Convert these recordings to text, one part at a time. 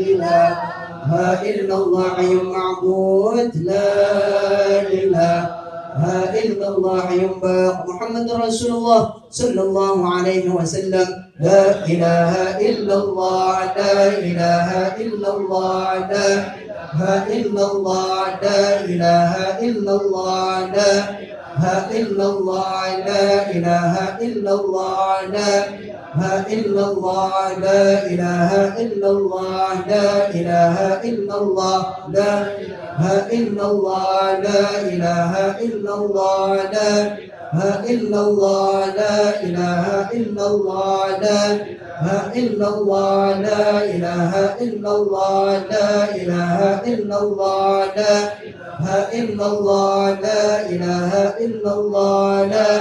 إله إلا الله حي معبود لا إله إلا الله حي باق محمد رسول الله صلى الله عليه وسلم لا إله إلا الله لا إله إلا الله لا إله إلا الله لا إله إلا الله لا إله إلا الله لا إله إلا الله لا إلا الله لا إله إلا الله لا إله إلا الله لا إلا الله لا إله إلا الله لا إلا الله لا إله إلا الله لا إلا الله لا إله إلا الله لا إله إلا الله لا إلا الله لا إله إلا الله لا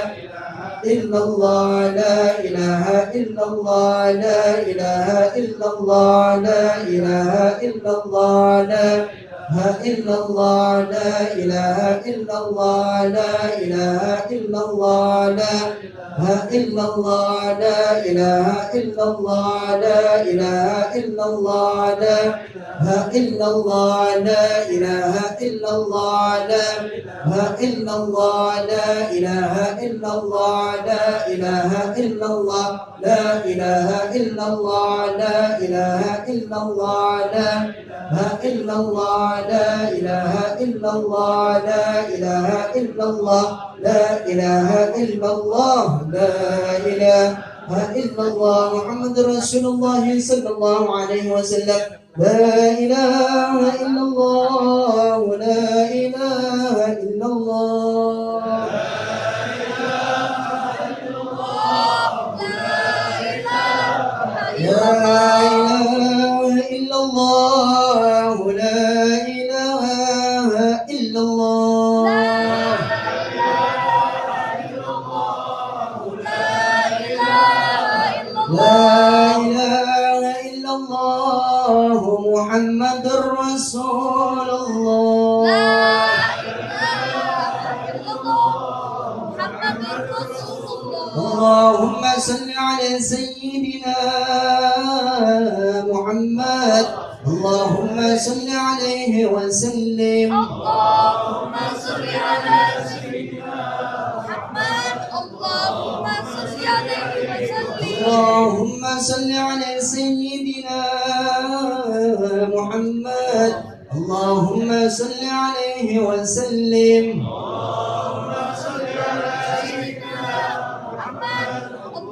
إلا الله لا إله إلا الله لا إله إلا الله لا إله إلا الله لا إلا الله لا إله إلا الله لا إله إلا الله لا إلا الله لا إله إلا الله لا إله إلا الله لا إلا الله لا إله إلا الله لا إلا الله لا إله إلا الله لا إله إلا الله لا إله إلا الله لا إله إلا الله لا إلا الله لا إله إلا الله لا إله إلا الله لا إله إلا الله لا إله إلا الله محمد رسول الله صلى الله عليه وسلم لا إله إلا الله لا إله إلا الله لا إله إلا الله لا إله إلا الله لا إله إلا الله محمد رسول الله اللهم صل على سيدنا محمد اللهم صل عليه وسلم اللهم صل على سيدنا محمد اللهم صل عليه وسلم اللهم صل على سيدنا محمد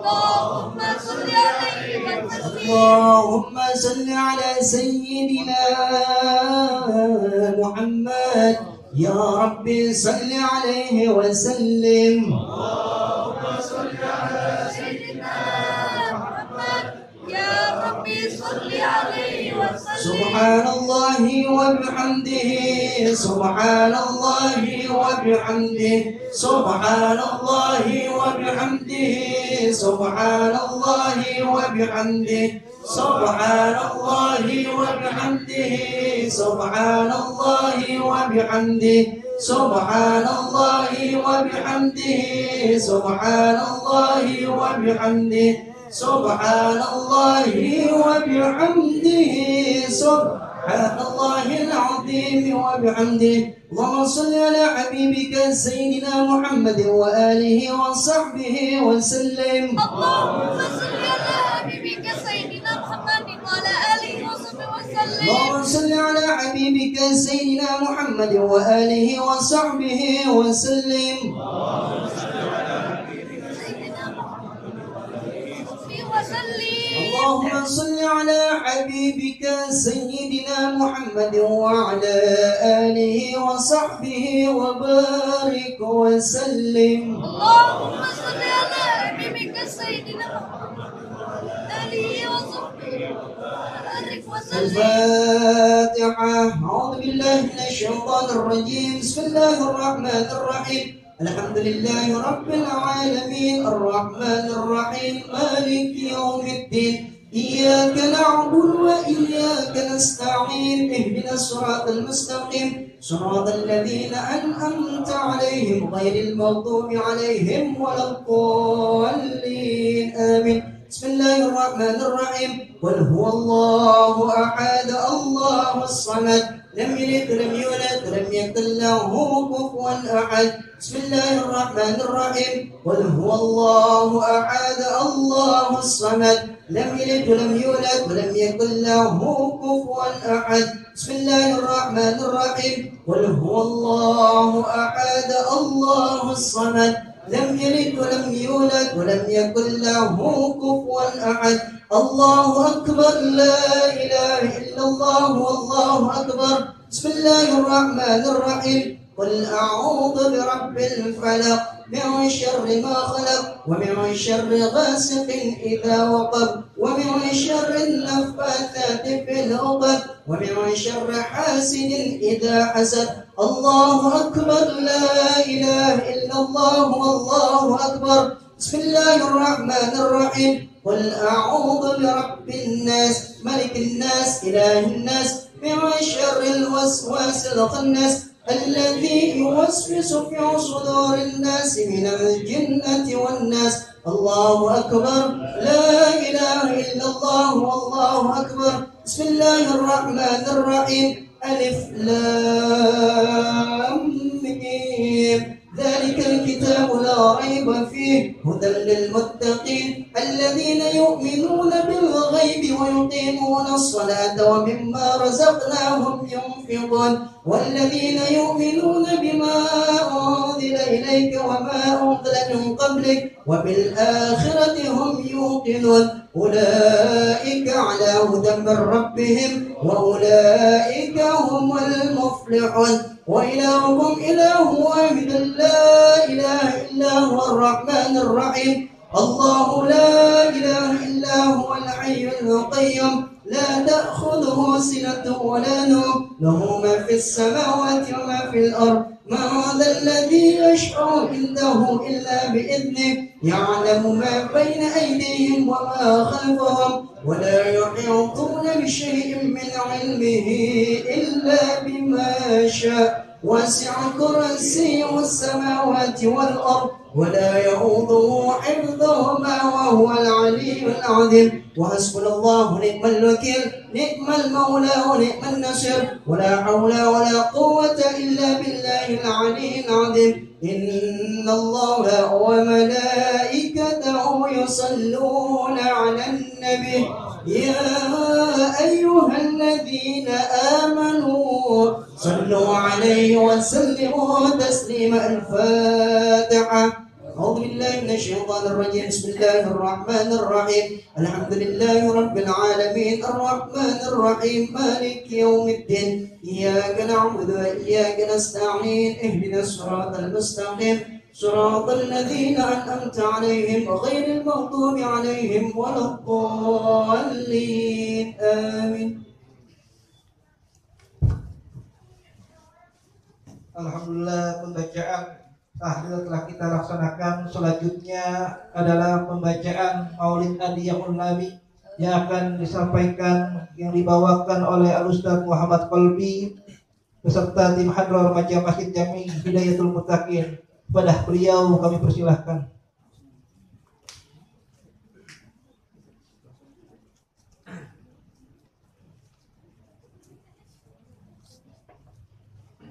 اللهم صل عليه وسلم اللهم صل على سيدنا محمد يا ربي صل عليه وسلم اللهم صل على سيدنا محمد يا ربي صل عليه وسلم سبحان الله وبحمده سبحان الله وبحمده سبحان الله وبحمده سبحان الله وبحمده سبحان الله وبحمده سبحان الله وبحمده سبحان الله وبحمده سبحان الله وبحمده سبحان الله وبحمده سبحان الله العظيم وبحمده اللهم صل على حبيبك سيدنا محمد وآله وصحبه وسلم اللهم صل على حبيبك سيدنا محمد وعلى آله وصحبه وسلم اللهم صل على حبيبك سيدنا محمد وآله وصحبه وسلم اللهم صل على حبيبك سيدنا محمد وعلى آله وصحبه وبارك وسلم اللهم صل على حبيبك سيدنا محمد آله وصحبه وبارك وسلم الفاتحة أعوذ بالله من الشيطان الرجيم بسم الله الرحمن الرحيم الحمد لله رب العالمين الرحمن الرحيم مالك يوم الدين إياك نعبد وإياك نستعين اهدنا الصراط المستقيم صراط الذين أنعمت عليهم غير المغضوب عليهم ولا الضالين آمين بسم الله الرحمن الرحيم قل هو الله أحد الله الصمد لم يلد ولم يولد ولم يكن له كفوا أحد بسم الله الرحمن الرحيم قل هو الله أحد الله الصمد لم يلد ولم يولد ولم يكن له كفوا أحد بسم الله الرحمن الرحيم قل هو الله أحد الله الصمد لم يلد ولم يولد ولم يكن له كفوا أحد الله أكبر لا إله إلا الله والله أكبر بسم الله الرحمن الرحيم قل أعوذ برب الفلق من شر ما خلق ومن شر غاسق إذا وقب ومن شر النفاثات في العقد ومن شر حاسد إذا حسد الله أكبر لا إله إلا الله والله أكبر بسم الله الرحمن الرحيم قل أعوذ برب الناس ملك الناس إله الناس من شر الوسواس الخناس الذي يوسوس في صدور الناس من الجنة والناس الله أكبر لا إله إلا الله والله أكبر بسم الله الرحمن الرحيم ألف لام ميم ذلك الكتاب لا ريب فيه هدى للمتقين الذين يؤمنون بالغيب ويقيمون الصلاة ومما رزقناهم ينفقون والذين يؤمنون بما أنزل إليك وما أنزل من قبلك وبالآخرة هم يوقنون أولئك على هدى من ربهم وأولئك هم المفلحون وإلهكم إله واحد لا إله إلا هو الرحمن الرحيم الله لا إله إلا هو الحي القيوم لا تأخذه سنة ولا نوم له ما في السماوات وما في الأرض ما هذا الذي يشفع عنده إلا بإذنه يعلم ما بين أيديهم وما خلفهم ولا يحيطون بشيء من علمه إلا بما شاء وسع كرسيه السماوات والأرض ولا يؤوده حفظهما وهو العلي العظيم وحسبنا الله ونعم الوكيل نعم المولى ونعم النصير ولا حول ولا قوة إلا بالله العلي العظيم إن الله وملائكته يصلون على النبي يا أيها الذين آمنوا صلوا عليه وسلموا تسليما الفاتحة أعوذ بالله من الشيطان الرجيم بسم الله الرحمن الرحيم الحمد لله رب العالمين الرحمن الرحيم مالك يوم الدين إياك نعبد وإياك نستعين اهدنا الصراط المستقيم صراط الذين أنعمت عليهم غير المغضوب عليهم ولا الضالين آمين. Alhamdulillah, pembacaan tahlil telah kita laksanakan. Selanjutnya adalah pembacaan Maulid Adiyahul Nabi yang akan disampaikan, yang dibawakan oleh Al-Ustaz Muhammad Qalbi beserta tim Hadroh Remaja Masjid Jami Hidayatul Muttaqin. Kepada beliau kami persilahkan.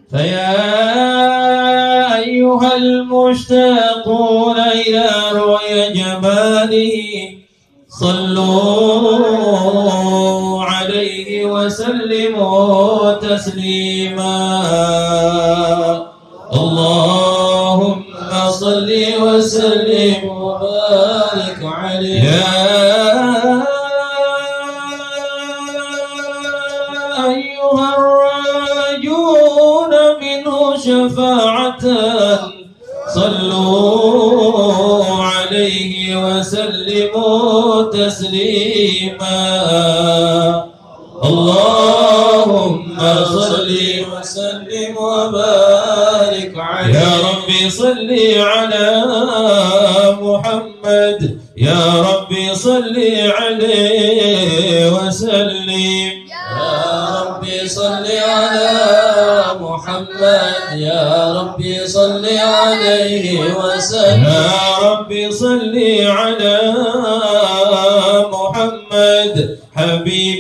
فيا أيها المشتاقون إلى رؤيا جماله صلوا عليه وسلموا تسليما اللهم صل وسلم وبارك عليه يا أيها الراجون منه شفاعة صلوا عليه وسلموا تسليما اللهم صل وسلم وبارك عليه يا ربي صل على محمد يا ربي صل عليه وسلم يا ربي صل على محمد يا ربي صل عليه وسلم يا ربي صل على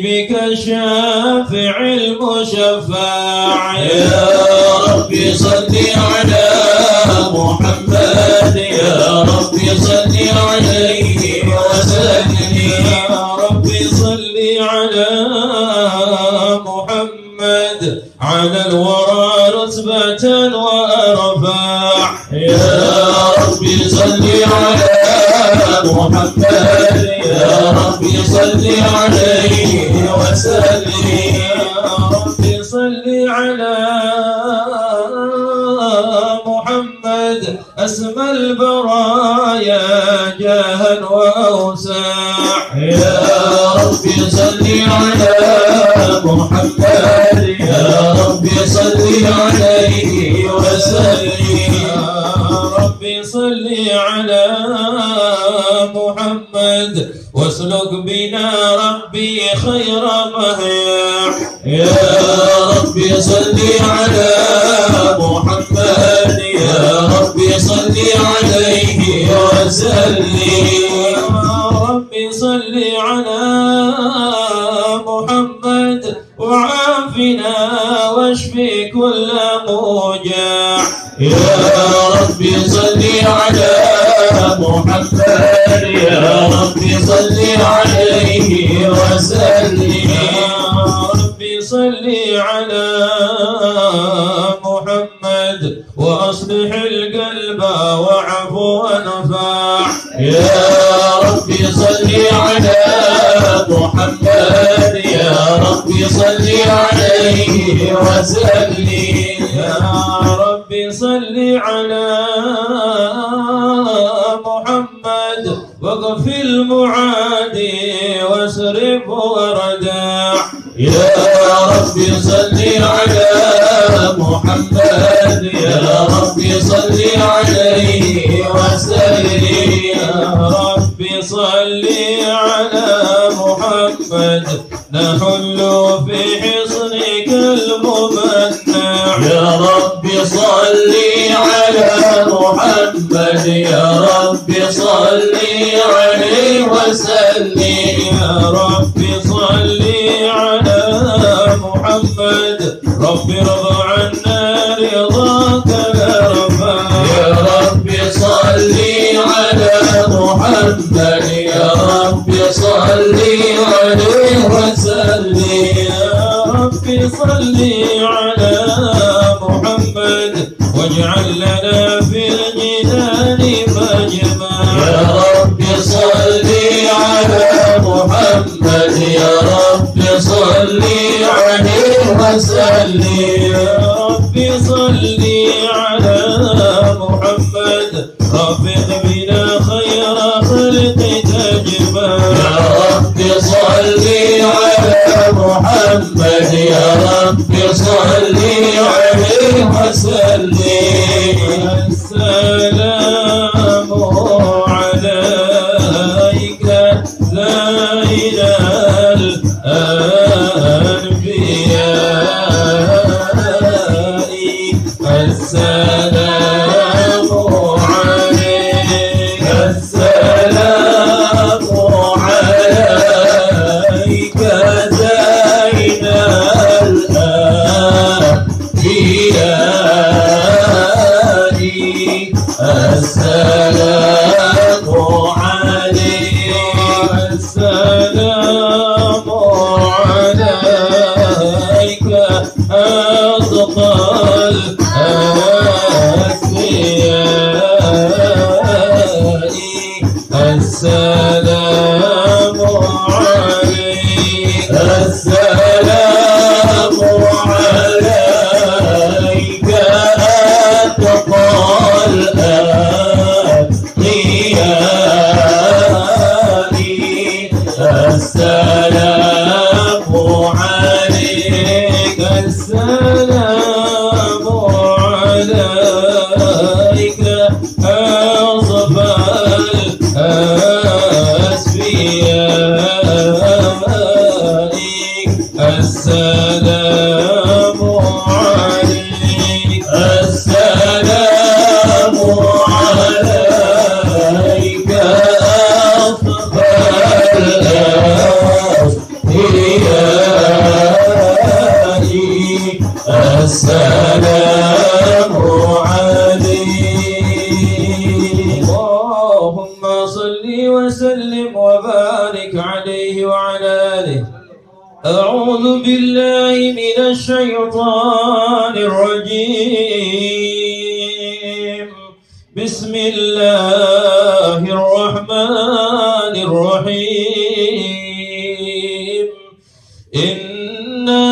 حبيبك الشافع المشفع يا ربي صل على محمد يا ربي صل عليه وسلم يا ربي صل على محمد على الورى رتبة وأرفع يا ربي صل على محمد يا ربي صل عليه وسلم يا ربي صل على محمد أسمى البرايا جاها وأوسع يا ربي صل على محمد يا ربي صل عليه وسلم يا ربي صل على محمد واسلك بنا ربي خير مهيع يا ربي صل على محمد يا ربي صل عليه وسلم يا ربي صل على محمد وعافنا واشفي كل موجع يا ربي صل على محمد يا ربي صل عليه وسلم يا ربي صل على محمد وأصلح القلب وعفو ونفع يا ربي صل على محمد يا ربي صل عليه وسلم يا ربي صل على محمد وقف المعادي واسرف وردع يا ربي صل على محمد يا ربي صل عليه وسلم يا ربي صل على محمد نحل في حصنك الممنع يا ربي صل على محمد يا ربي صل عليه وسلم يا ربي صل على محمد ربي ارضى عنا رضاك الارفع يا ربي صل على محمد يا ربي صل عليه وسلم يا ربي صل على محمد واجعل لنا في الجنان مجمع يا ربي صل على محمد يا ربي صل عليه وسلم يا ربي صل على محمد رافق بنا خير خلق تجمع يا ربي صل على محمد يا ربي صل عليه وسلم السلام عليك زين الأنبياء السلام عليك السلام عليك زين الأنبياء السلام عليك السلام عليك أصدق الأسماء السلام عليك السلام عليك أتقى الأتقياء السلام عليك السلام عليك أصفى الأسفياء السلام عليك السلام عليك أصفى الأسفياء السلام عليك. اللهم صل وسلم وبارك عليه وعلى آله. أعوذ بالله من الشيطان الرجيم. بسم الله الرحمن الرحيم. إنا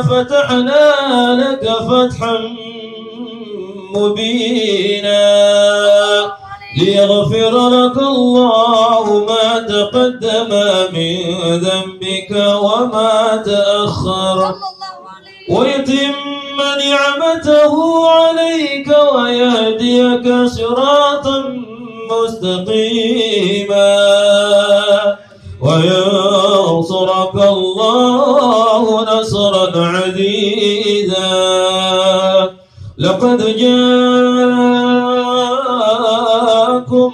فتحنا لك فتحا مبينا ليغفر لك الله ما تقدم من ذنبك وما تأخر ويتم نعمته عليك ويهديك صراطا مستقيما وينصرك الله نصرا عزيزا. لقد جاءكم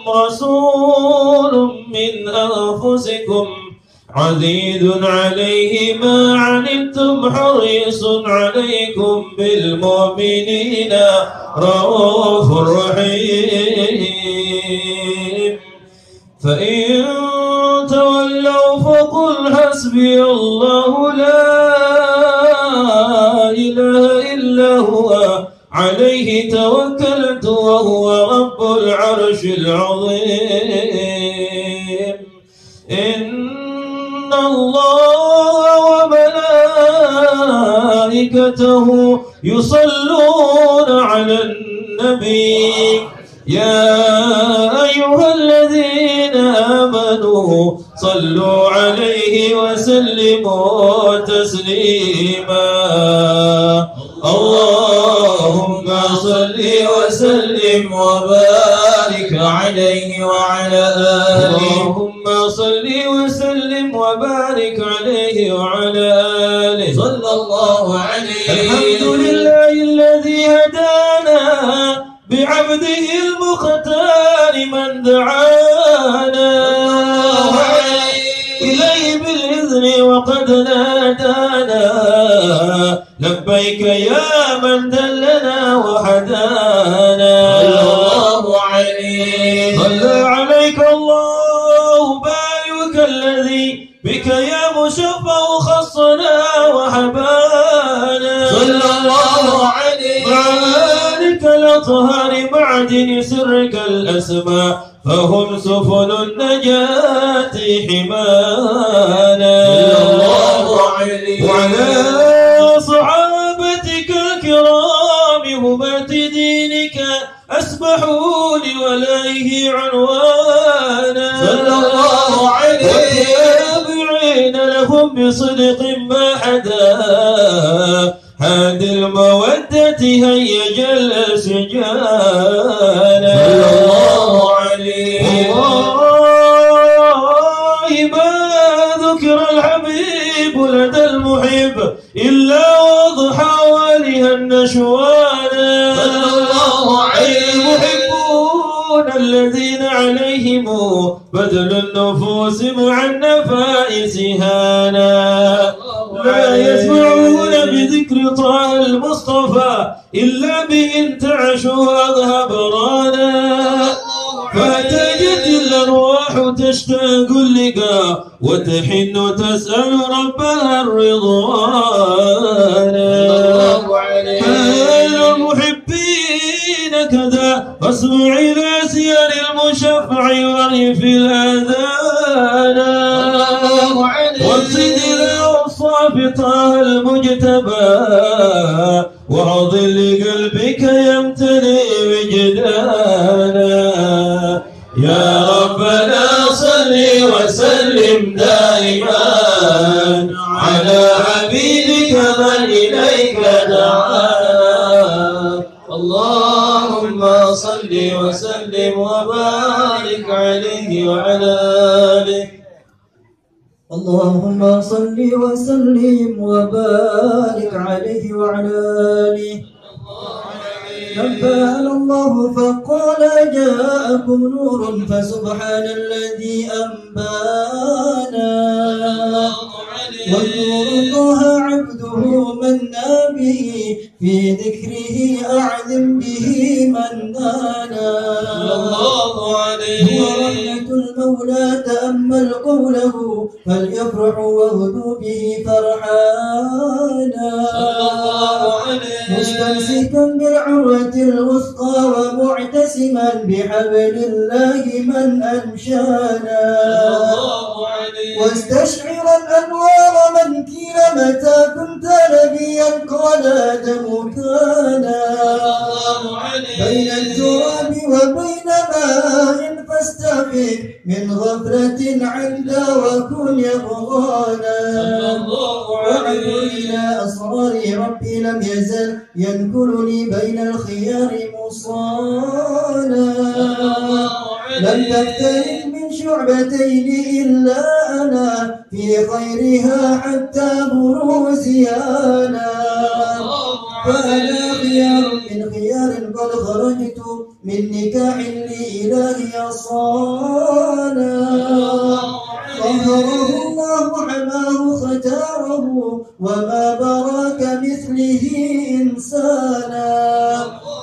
رسول من أنفسكم عزيز عليه ما عنتم حريص عليكم بالمؤمنين رؤوف رحيم. فإن تولوا فقل حسبي الله لا إله إلا هو عليه توكلت وهو رب العرش العظيم. إن الله وملائكته يصلون على النبي يا أيها الذين آمنوا صلوا عليه وسلموا تسليما. اللهم صل وسلم وبارك عليه وعلى آله. اللهم صل وسلم وبارك عليه وعلى آله صلى الله عليه. الحمد لله الذي هدانا بعبده المختار من دعانا إليه بالإذن وقد نادانا. لبيك يا من دلنا وهدانا. الله عليه. صلى عليك الله بارك الذي بك يا مشفع خصنا وحبانا. صلى الله عليه. معانك الأطهار معدن سرك الأسماء فهم سفن النجاة حمانا. الله عليه. وعلى صحابتك الكرام همات دينك أسبحوا لوليه عنوانا. صلى الله عليه. والتابعين لهم بصدق ما حدا هذه المودة هيج الأسجانا. صلى الله عليه. والله ما ذكر الحبيب لدى المحب إلا وضحى والها النشوانا. صلى الله عليه. المحبون الذين عليهم بذل النفوس مع النفائس هانا. لا يسمعون بذكر طه المصطفى إلا بإن تعشوا أذهب رانا. فاحتاجت الأرواح تشتاق اللقاء وتحن تسأل ربها الرضوان. حال المحبين كذا فاسمع إلى سير المشفع وغف الأذان. وانصد الأوصاف طه المجتبى وعظ لقلبك يمتلئ وجدانا. يا ربنا صل وسلم دائما على حبيبك من إليك دعانا. اللهم صل وسلم وبارك عليه وعلى آله. اللهم صل وسلم وبارك عليه وعلى آله. نبهنا الله فقال جاءكم نور فسبحان الذي أنبانا واذكر طه عبده من به في ذكره أعلم به منانا. الله عليه ورحمة المولى تأمل قوله فليفرحوا واغدوا به فرحانا. الله عليه مستمسكا بالعروة الوثقى ومعتسما بحبل الله من أنشانا. الله عليه واستشعرا أنوار من كيل متى كنت نبيا قال آدم كانا. بين التراب وبين ماء فاستفق من غفلة عند وكن يبغانا. وعدوا إلى أسرار ربي لم يزل ينكلني بين الخيار مصانا. لم تفترق من شعبتين إلا أنا في خيرها حتى بروزيانا. فأنا خيار من خيار قد خرجت من نكاح لإلهي صانا. طهره الله حماه ختاره وما براك مثله إنسانا.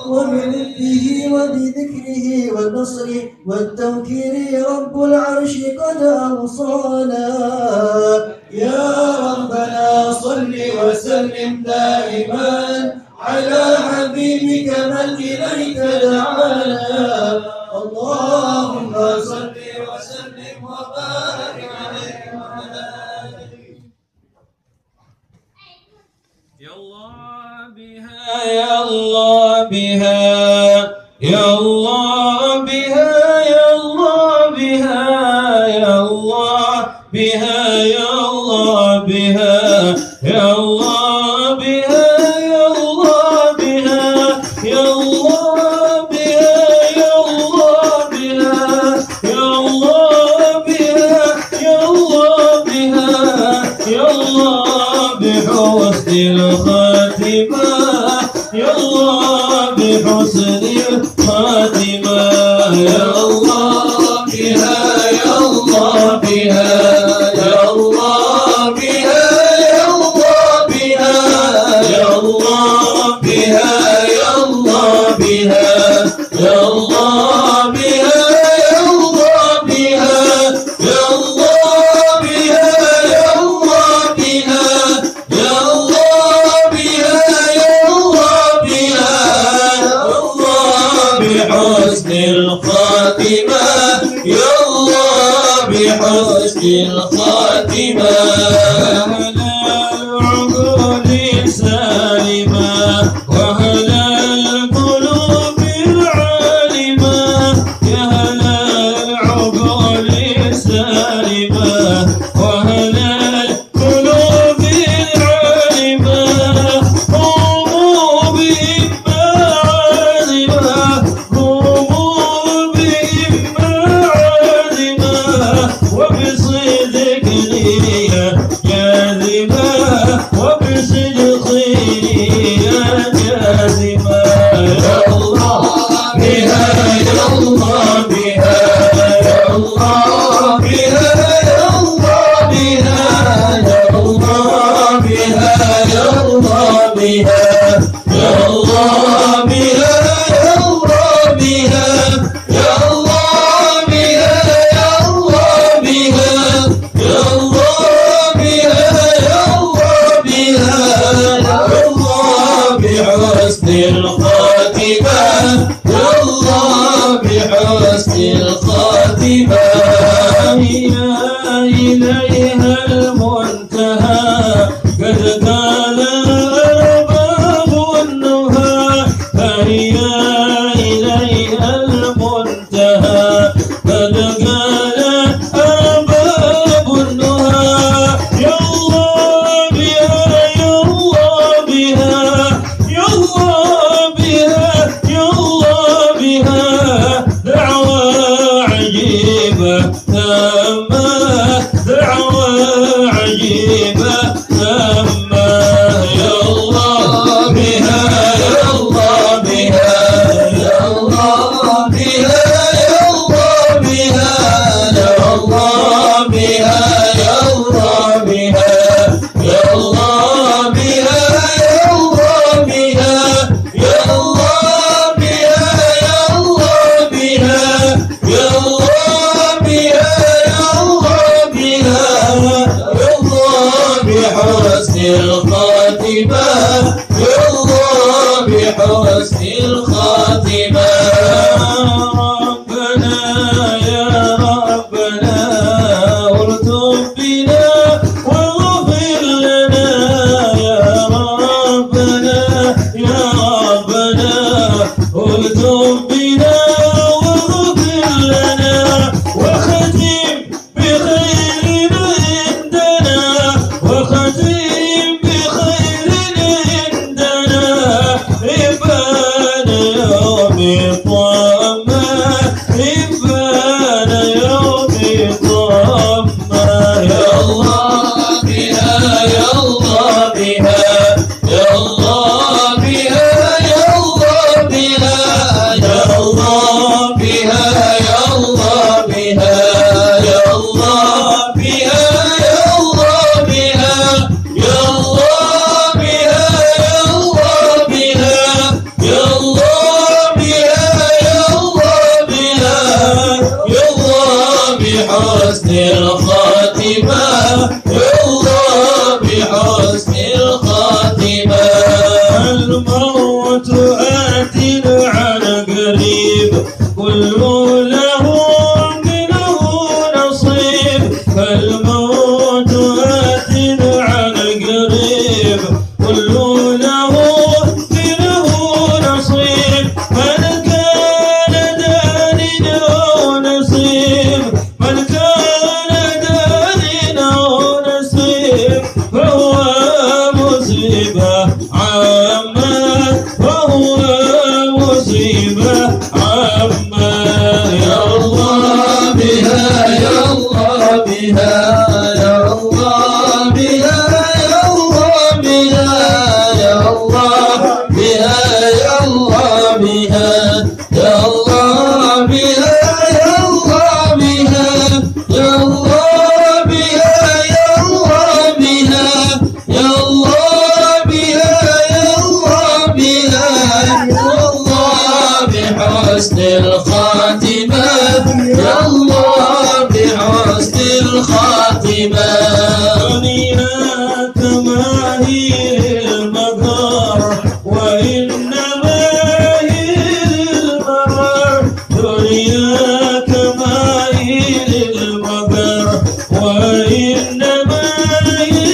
وبحبه وبذكره والنصر والتوكيل رب العرش قد أوصانا. يا ربنا صل وسلم دائما على حبيبك من إليك دعانا. اللهم صل وسلم وبارك عليه وعلى آله. يا الله بها يا الله بها يا الله بها يا الله بها يا الله بها يا الله بها يا الله بها يا الله بها يا الله بها يا الله بها يا الله بها يا الله بها يا الله بحسن الخاتمة يا الله بحسن الخاتمة يا الله بها يا الله بها يا الله بها يا الله بها يا الله بها يا الله بها يا الله بها يا الله بها يا الله بها يا الله بها يا الله بها يا الله بها الله بحسن الخاتمة يا الله بحسن الخاتمة. أهل العقول السالمة وأهل القلوب العالمة يا أهل العقول السالمة وأهل القلوب العالمة قوموا بهمة عازمة قوموا بهمة عازمة وبصدق نية جاذبة وبصدق نية جاذبة يا الله بها يا الله بها يا الله بها يا الله بها يا الله بها يا الله بها يا الله بها يا الله بها يا الله بها يا الله بها يا الله بها يا الله بها يا الله بحسن الخاتمة يا الله بحسن الخاتمة. إليها المنتهى قد قال أرباب النهى هيا إليها المنتهى قد قال أرباب النهى يا الله بها يا الله بها يا الله بها يا الله بها دعوة عجيبة تامة دعوة عجيبة تامة بحسن الخاتمة يا الله بحسن الخاتمة يا ربنا والتف بنا واغفر لنا يا ربنا والتف بنا واغفر لنا وختم بخير عندنا إبان يوم طامة إبان يوم طامة يا الله بها يا الله بها يا الله بها يا الله بها يا الله بها يا الله بها يا الله بها يا الله بها يا الله بها يا الله بها يا الله بها يا الله بحسن الخاتمة يا الله بحسن الخاتمة الموت آت عن قريب كل له منه نصيب فالموت آت عن قريب كل له منه نصيب من كان دانٍ أو نصيب من كان دانٍ أو نصيب فهو مصيبة عامة فهو مصيبة عامة يا الله بها يا الله بها يا الله بها يا الله بها يا الله بها يا الله بها يا الله بها يا الله بها يا الله بها يا الله بها يا الله بها يا الله بها يا الله بحسن الخاتمة يا الله بحسن الخاتمة دنياك ما هي المقر وإنما هي الممر دنياك ما هي المقر وإنما هي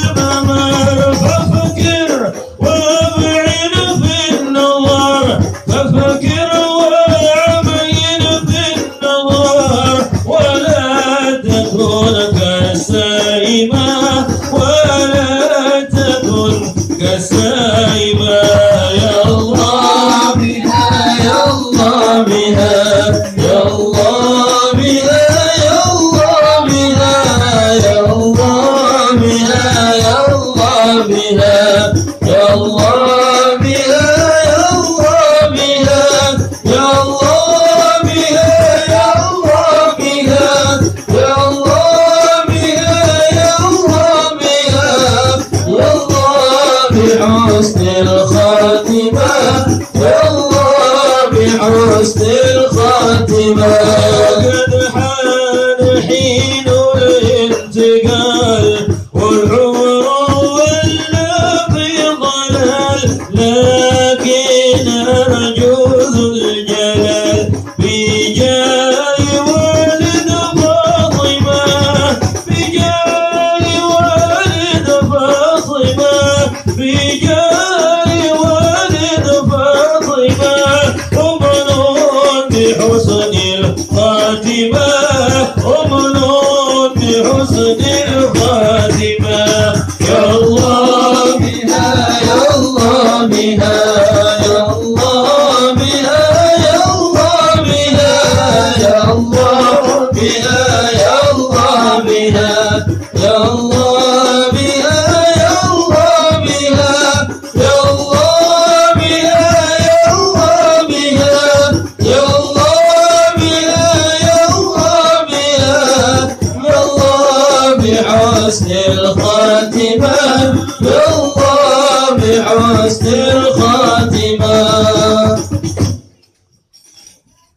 الممر ففكر وابعد في النظر ففكر وعمين في النظر ولا تكن كالسائمة ولا تكن كالسائمة يا الله بها يا الله بها يا الله بها يا الله بها يا الله بها يا الله بها يا الله بها يا الله بها يا الله بها يا الله بها يا الله بها يا الله بها يا الله بحسن الخاتمة يا الله بحسن الخاتمة قد حان حين الانتقال والعمر ولا في ضلال لكن أرجو ذو الجلال بجاه والد فاطمة بجاه والد فاطمة بجاه والد فاطمة أمنون بحسن الخاتمة أمنون بحسن الخاتمة يا الله بها يا الله بها يا الله بها يا الله بها يا الله بها يا الله بها يا الله بها يا الله بها يا الله بها يا الله بها يا الله بها يا الله بها يا الله بحسن الخاتمة يا الله بحسن الخاتمة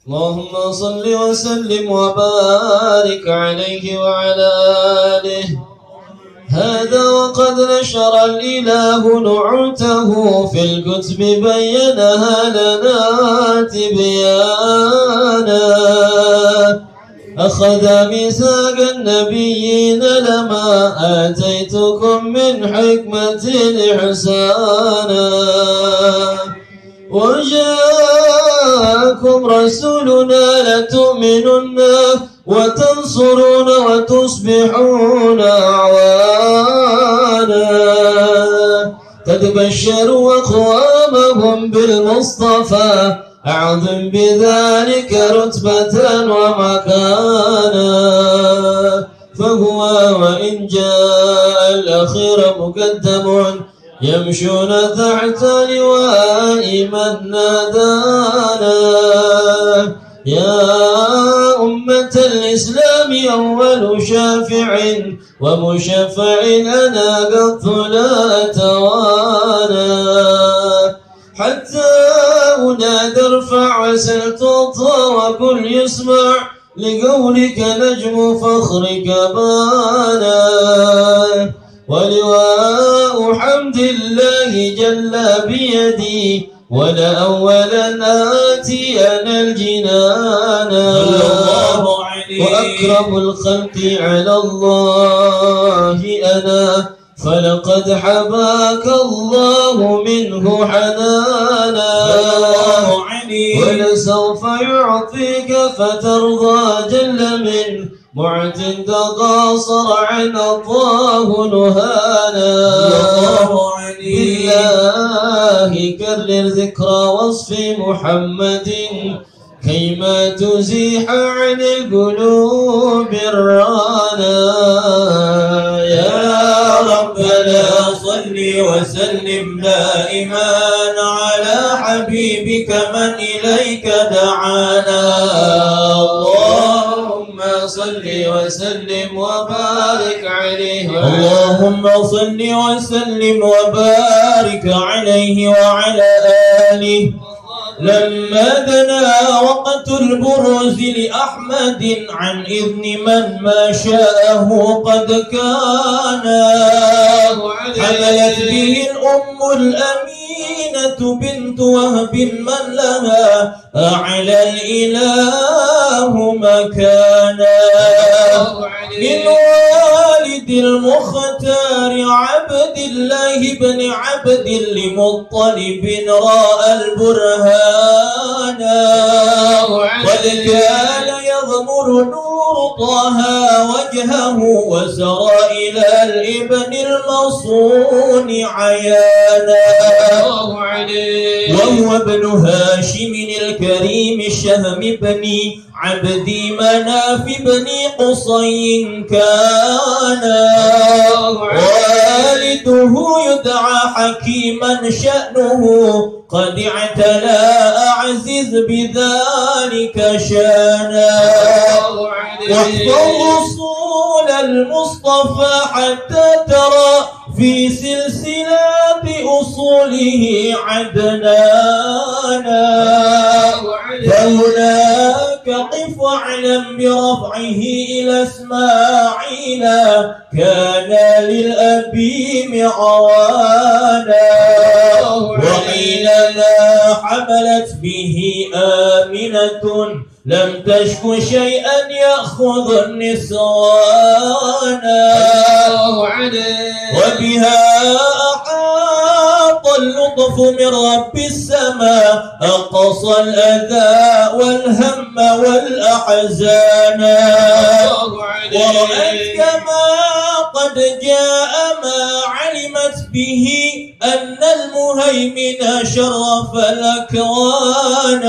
اللهم صل وسلم وبارك عليه وعلى آله هذا وقد نشر الإله نعوته في الكتب بينها لنا تبيانا أخذ ميثاق النبيين لما آتيتكم من حكمة إحسانا وجاءكم رسولنا لتؤمنن وتنصرون وتصبحون أعوانا قد بشروا أقوامهم بالمصطفى أعظم بذلك رتبة ومكانا فهو وإن جاء الأخير مقدم يمشون تحت لواء من نادانا يا أمة الإسلام أول شافع ومشفع لنا قد لا توانى حتى أنادى ارفع وسل تعطى وكل يسمع لقولك نجم فخرك بانا ولواء حمد الله جل بيدي ولأولا آتينا الجنان وأكرم الخلق على الله أنا فلقد حباك الله منه حنانا ولسوف يعطيك فترضى جل من معت تقاصر عن الله نهانا بالله كرر ذكرى وصف محمد كيما تزيح عن القلوب الرانا يا ربنا صل وسلم دائما على حبيبك من إليك دعانا اللهم صل وسلم وبارك عليه اللهم صل وسلم وبارك عليه وعلى آله لما دنا وقت البروز لأحمد عن إذن من ما شاءه قد كان حملت به الأم الأمينة بنت وهب من لها أعلى الإله مكانا من والد المختار عبد الله بن عبد لمطلب راى البرهان قد كان يغمر نور طه وجهه وسرى إلى الابن المصون عيانا وهو ابن هاشم الكريم الشهم بن عبد مناف بن قصي كان والده يدعى حكيما شأنه قد اعتلى أعزز بذلك شانا واحفظ وصول المصطفى حتى ترى في سلسلة أصوله عدنانا فهناك قف واعلم برفعه إلى إسماعيل كان للأبي معوانا وقيل لا حملت به آمنة لم تشك شيئا يأخذ النسوان وبها أحاط اللطف من رب السماء أقصى الأذى والهم والأحزان ورأت كما قد جاء ما علمت به أن المهيمن شرف الأكوان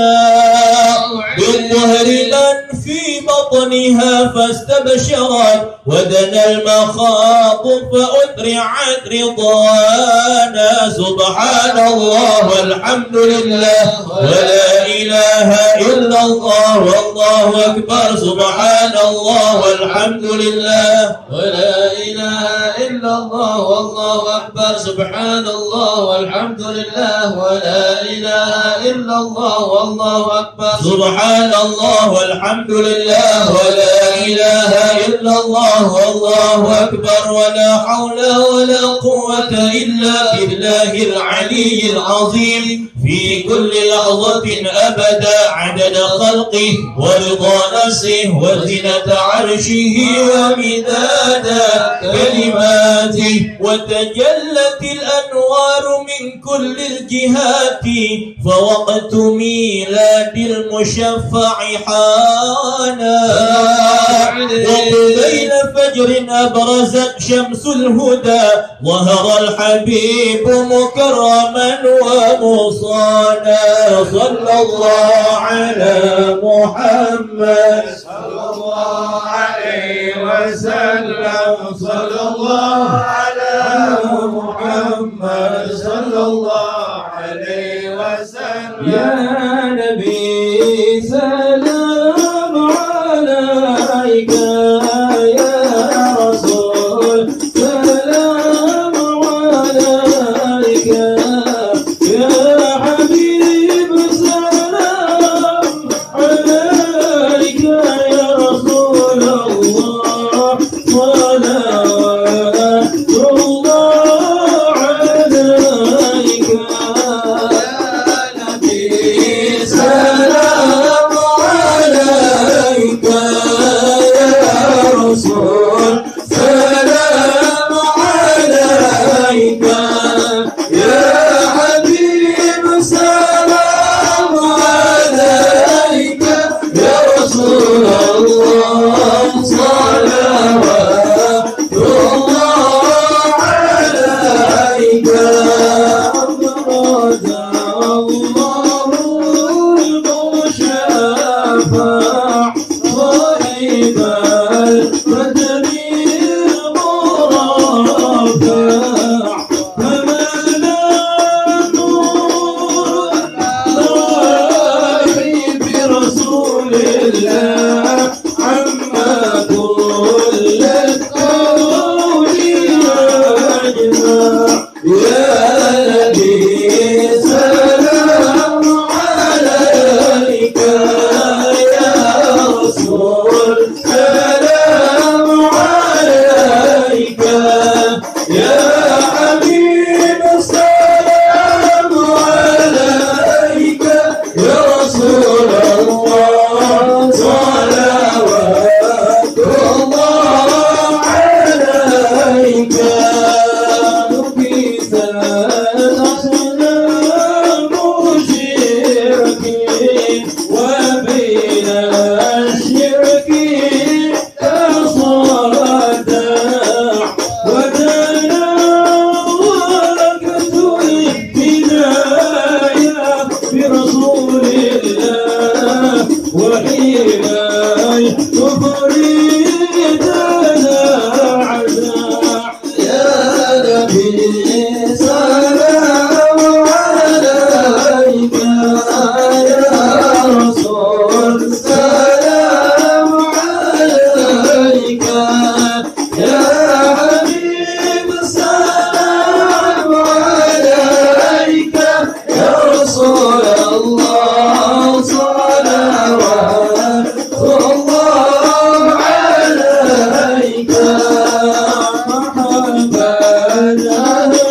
بالظهر من في بطنها فاستبشرت ودنا المخاض فأسرعت رضوانا سبحان الله والحمد لله ولا إله إلا الله والله أكبر سبحان الله والحمد لله ولا إله إلا الله والله أكبر سبحان الله والحمد لله ولا إله إلا الله والله أكبر سبحان الله والحمد لله ولا إله إلا الله والله أكبر ولا حول ولا قوة إلا بالله العلي العظيم في كل لحظة أبدا عدد خلقه ورضا نفسه وزنة عرشه ومداد كلماته وتجلت الأنوار من كل الجهات فوقت ميلاد المشفع حانا وقبيل فجر أبرزت شمس الهدى ظهر الحبيب مكرما ومصانا صلى الله على محمد صلى الله عليه وسلم صلى الله على محمد صلى الله عليه وسلم يا نبي سلام عليك يا رسول سلام عليك يا حبيب سلام عليك يا رسول الله صلوات الله عليك يا نبي سلام عليك يا رسول سلام عليك يا حبيب سلام عليك يا رسول الله صلوات الله عليك أبرز الله المشفع صاحب القدر المرفع فما برسول الله عما كل القول يجمع يا نبي سلام عليك يا رسول سلام عليك يا حبيب سلام عليك يا رسول الله صلوات الله عليك نبيت الأصنام مشركين وبين الشركين تصدع وتناولت الهداية برسول الله وحين تفريد الأعداء يا نبي سلام عليك يا رسول سلام عليك يا حبيب سلام عليك يا رسول الله صلوات الله عليك محمد أهل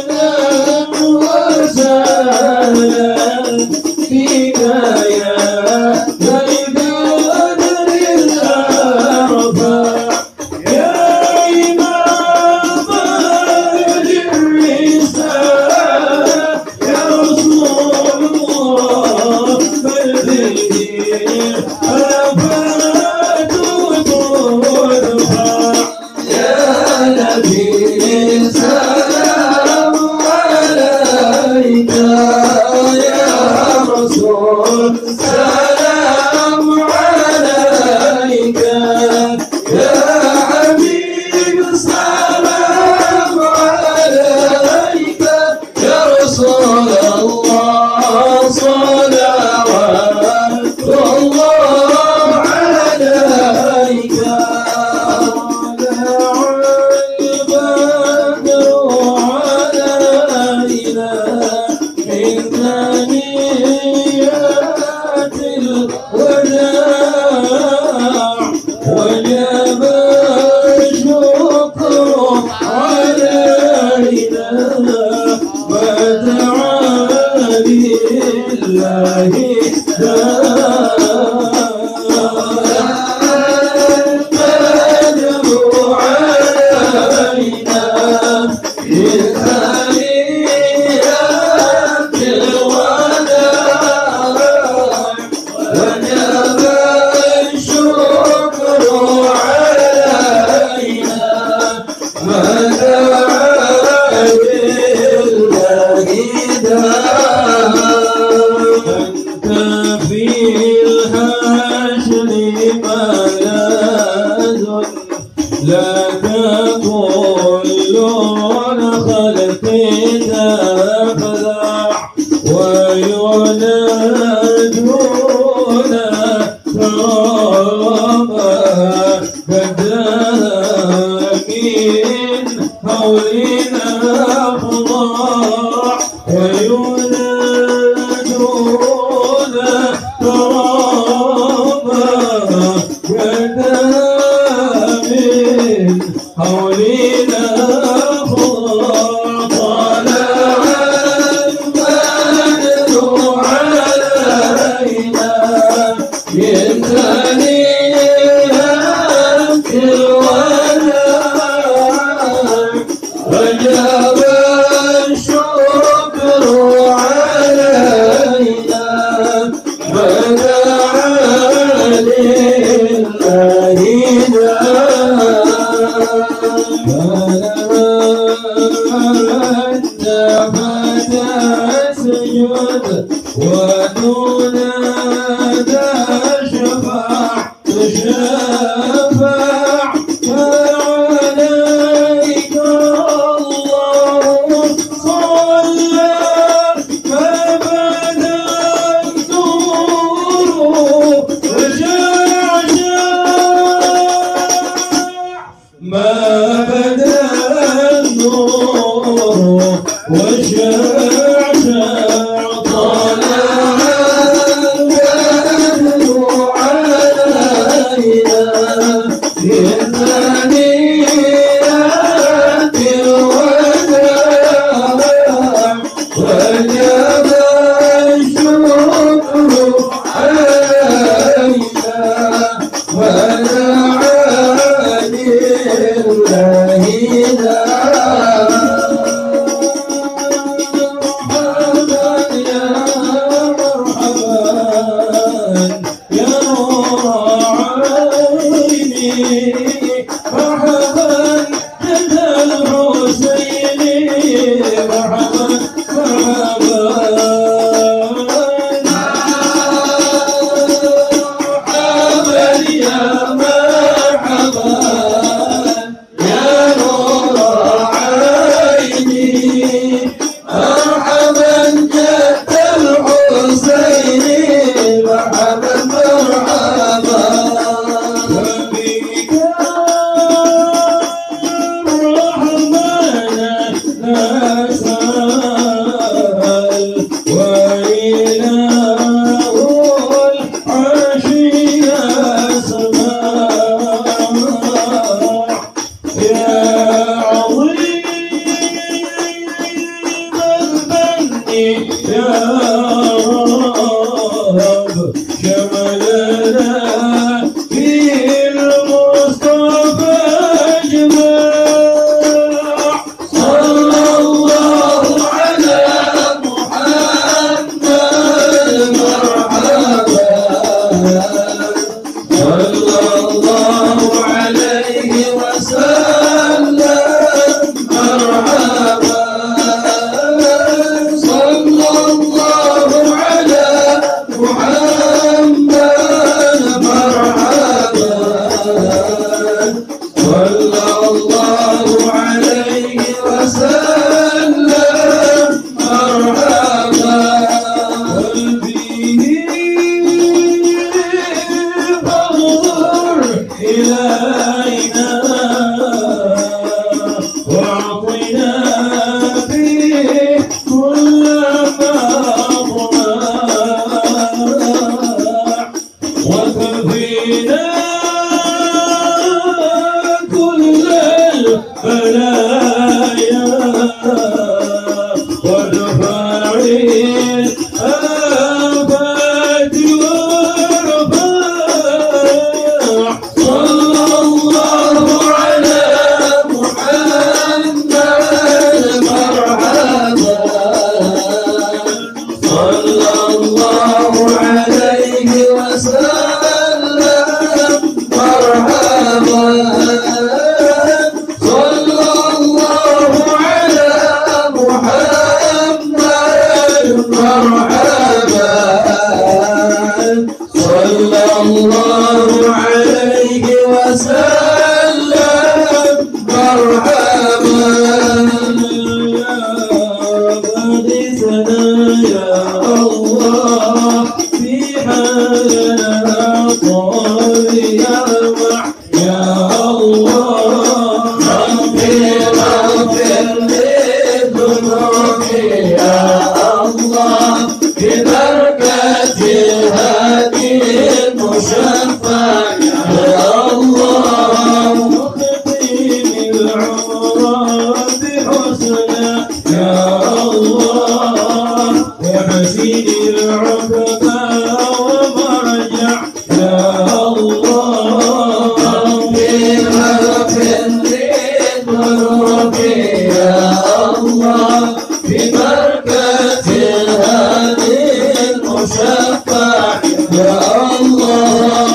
صلى الله يا الله وحسين العقبى ومرجع يا الله بمغفر للذنوب يا الله ببركة الهادي المشفع يا الله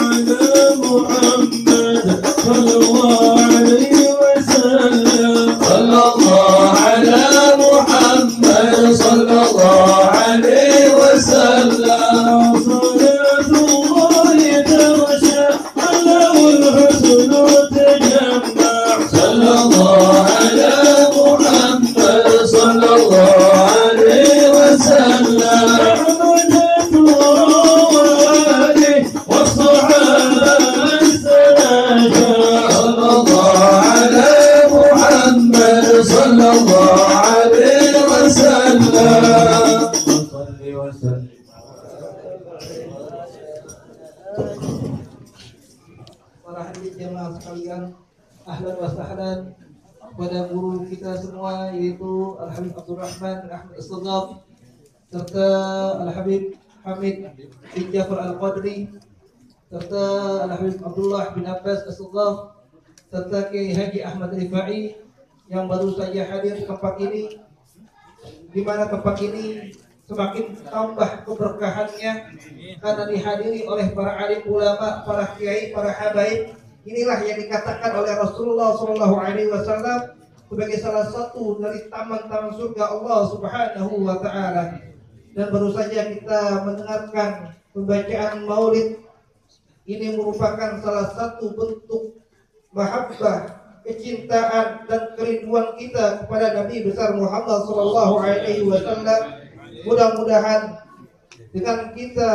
على محمد صلى الله عليه وسلم صلى الله على محمد صلى الله عليه وسلم صلاة الله تغشى له الحسن تجمع صلى الله على محمد صلى الله عليه وسلم رحمة الله وآله والصحابة السناجة صلى الله على محمد صلى الله عليه وسلم صل وسلم Para hadirin jamaah sekalian, ahlan wa sahlan kepada guru kita semua yaitu Al-Habib Abdurrahman bin Ahmad As-Saghaf serta Al-Habib Hamid bin Jafar Al-Qadri serta Al-Habib Abdullah bin Abbas As-Saghaf serta Kiai Haji Ahmad Rifai yang baru saja hadir di tempat ini, di mana tempat ini semakin tambah keberkahannya karena dihadiri oleh para alim ulama, para kiai, para habaib. Inilah yang dikatakan oleh Rasulullah SAW sebagai salah satu dari taman-taman surga Allah Subhanahu wa Ta'ala. Dan baru saja kita mendengarkan pembacaan Maulid. Ini merupakan salah satu bentuk mahabbah, kecintaan dan kerinduan kita kepada Nabi besar Muhammad SAW. Mudah-mudahan dengan kita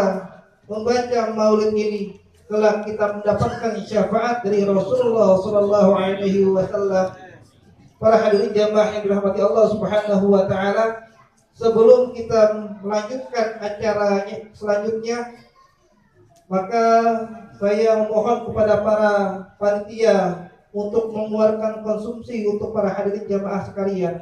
membaca Maulid ini kelak kita mendapatkan syafaat dari Rasulullah SAW. Para hadirin jamaah yang dirahmati Allah Subhanahu wa Ta'ala, sebelum kita melanjutkan acara selanjutnya, maka saya memohon kepada para panitia untuk mengeluarkan konsumsi untuk para hadirin jamaah sekalian.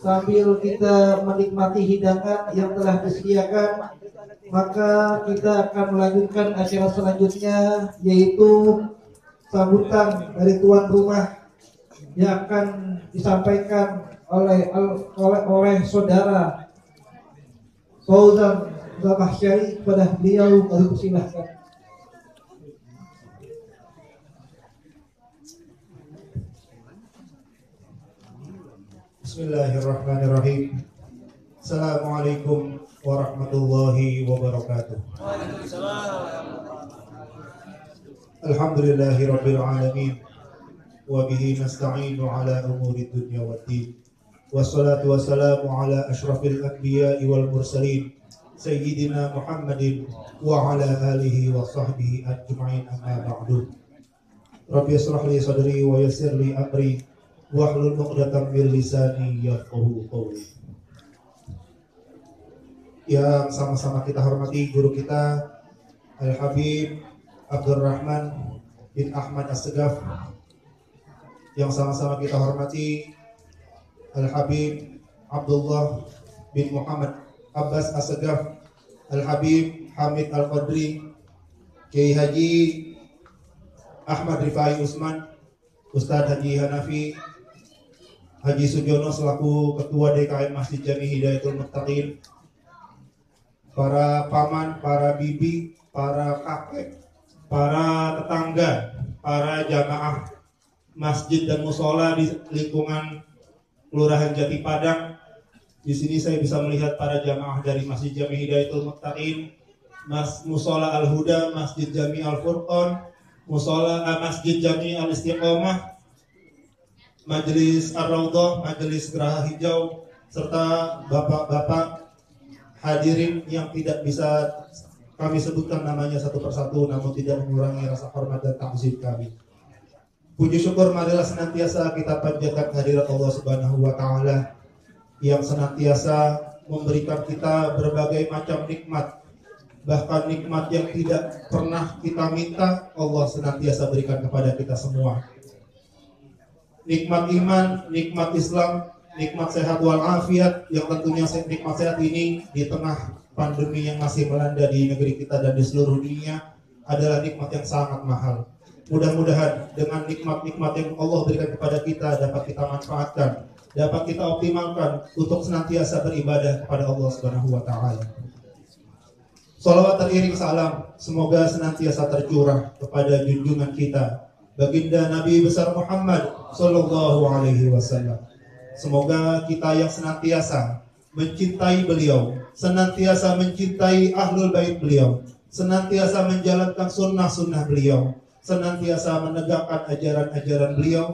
Sambil kita menikmati hidangan yang telah disediakan, maka kita akan melanjutkan acara selanjutnya, yaitu sambutan dari tuan rumah yang akan disampaikan oleh saudara Fauzan Zabahsyari. Kepada beliau kami persilahkan. Bismillahirrahmanirrahim. Assalamualaikum warahmatullahi wabarakatuh. Alhamdulillahi rabbil alamin. Wa bihi nasta'inu ala umuri dunya waddin. Wassalatu wassalamu ala ashrafil anbiya'i wal mursalin Sayyidina Muhammadin wa ala alihi wa sahbihi ajma'in, amma ba'du. Rabbi yashrah li sadri wa yassir li amri wahlul 'uqdatam min lisani yafqahu qawli. Yang sama-sama kita hormati guru kita Al-Habib Abdurrahman bin Ahmad As-Segaf, yang sama-sama kita hormati Al-Habib Abdullah bin Muhammad Abbas As-Segaf, Al-Habib Hamid Al-Qadri, Kiai Haji Ahmad Rifai Usman, Ustadz Haji Hanafi, Haji Sujono selaku Ketua DKM Masjid Jami Hidayatul Muttaqin, para paman, para bibi, para kakek, para tetangga, para jamaah masjid dan musola di lingkungan Kelurahan Jati Padang. Di sini saya bisa melihat para jamaah dari Masjid Jami Hidayatul Muttaqin, Musola Al-Huda, Masjid Jami Al-Furqan, Masjid Jami Al-Istiqomah, Majelis Ar-Raudhah, Majelis Geraha Hijau, serta bapak-bapak hadirin yang tidak bisa kami sebutkan namanya satu persatu, namun tidak mengurangi rasa hormat dan takzim kami. Puji syukur marilah senantiasa kita panjatkan kehadirat Allah Subhanahu wa taala yang senantiasa memberikan kita berbagai macam nikmat, bahkan nikmat yang tidak pernah kita minta, Allah senantiasa berikan kepada kita semua. Nikmat iman, nikmat Islam, nikmat sehat walafiat, yang tentunya nikmat sehat ini di tengah pandemi yang masih melanda di negeri kita dan di seluruh dunia adalah nikmat yang sangat mahal. Mudah-mudahan dengan nikmat-nikmat yang Allah berikan kepada kita dapat kita manfaatkan, dapat kita optimalkan untuk senantiasa beribadah kepada Allah Subhanahu wa taala. Salawat teriring salam semoga senantiasa tercurah kepada junjungan kita Baginda Nabi besar Muhammad sallallahu alaihi wasallam. Semoga kita yang senantiasa mencintai beliau, senantiasa mencintai ahlul bait beliau, senantiasa menjalankan sunnah-sunnah beliau, senantiasa menegakkan ajaran-ajaran beliau.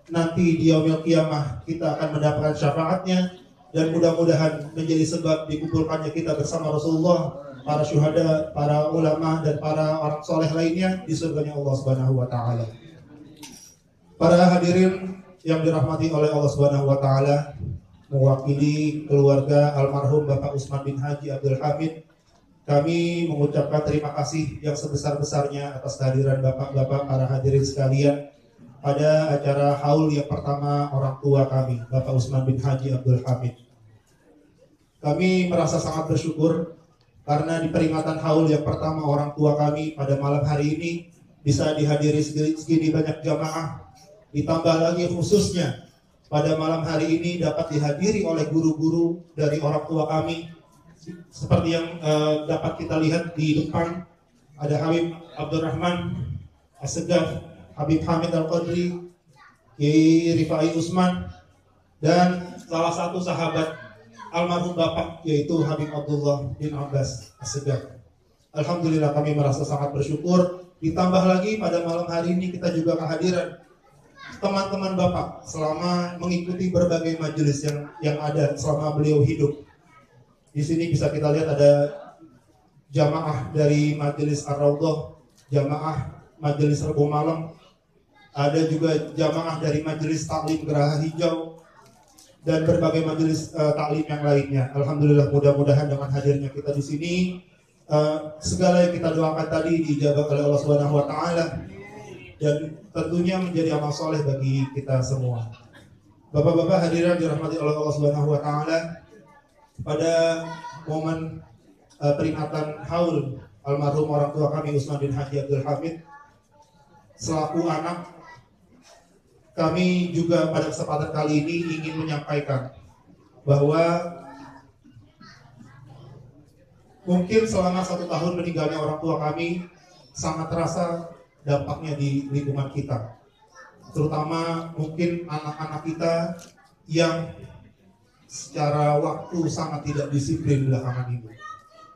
Nanti di yaumil qiyamah kita akan mendapatkan syafaatnya, dan mudah-mudahan menjadi sebab dikumpulkannya kita bersama Rasulullah, para syuhada, para ulama, dan para orang soleh lainnya di surganya Allah Subhanahu wa taala. Para hadirin yang dirahmati oleh Allah Subhanahu wa taala, mewakili keluarga almarhum Bapak Usman bin Haji Abdul Hamid, kami mengucapkan terima kasih yang sebesar-besarnya atas kehadiran Bapak-bapak para hadirin sekalian pada acara haul yang pertama orang tua kami, Bapak Usman bin Haji Abdul Hamid. Kami merasa sangat bersyukur karena di peringatan haul yang pertama orang tua kami pada malam hari ini bisa dihadiri segini banyak jamaah. Ditambah lagi khususnya pada malam hari ini dapat dihadiri oleh guru-guru dari orang tua kami. Seperti yang dapat kita lihat di depan, ada Habib Abdurrahman As-Segaf, Habib Hamid Al-Qadri, Kiai Rifai Usman, dan salah satu sahabat almarhum Bapak yaitu Habib Abdullah bin Abbas As-Segaf. Alhamdulillah kami merasa sangat bersyukur. Ditambah lagi pada malam hari ini kita juga kehadiran teman-teman Bapak selama mengikuti berbagai majelis yang ada selama beliau hidup. Di sini bisa kita lihat ada jamaah dari Majelis Ar-Raudhah, jamaah Majelis Rebo Malam, ada juga jamaah dari Majelis Taklim Geraha Hijau, dan berbagai majelis taklim yang lainnya. Alhamdulillah, mudah-mudahan dengan hadirnya kita di sini segala yang kita doakan tadi dijabah oleh Allah Subhanahu wa taala dan tentunya menjadi amal soleh bagi kita semua. Bapak-bapak hadirin dirahmati oleh Allah Subhanahu wa taala, pada momen peringatan haul almarhum orang tua kami Usman bin Haji Abdul Hamid, selaku anak kami juga pada kesempatan kali ini ingin menyampaikan bahwa mungkin selama 1 tahun meninggalnya orang tua kami sangat terasa dampaknya di lingkungan kita, terutama mungkin anak-anak kita yang secara waktu sangat tidak disiplin belakangan ini.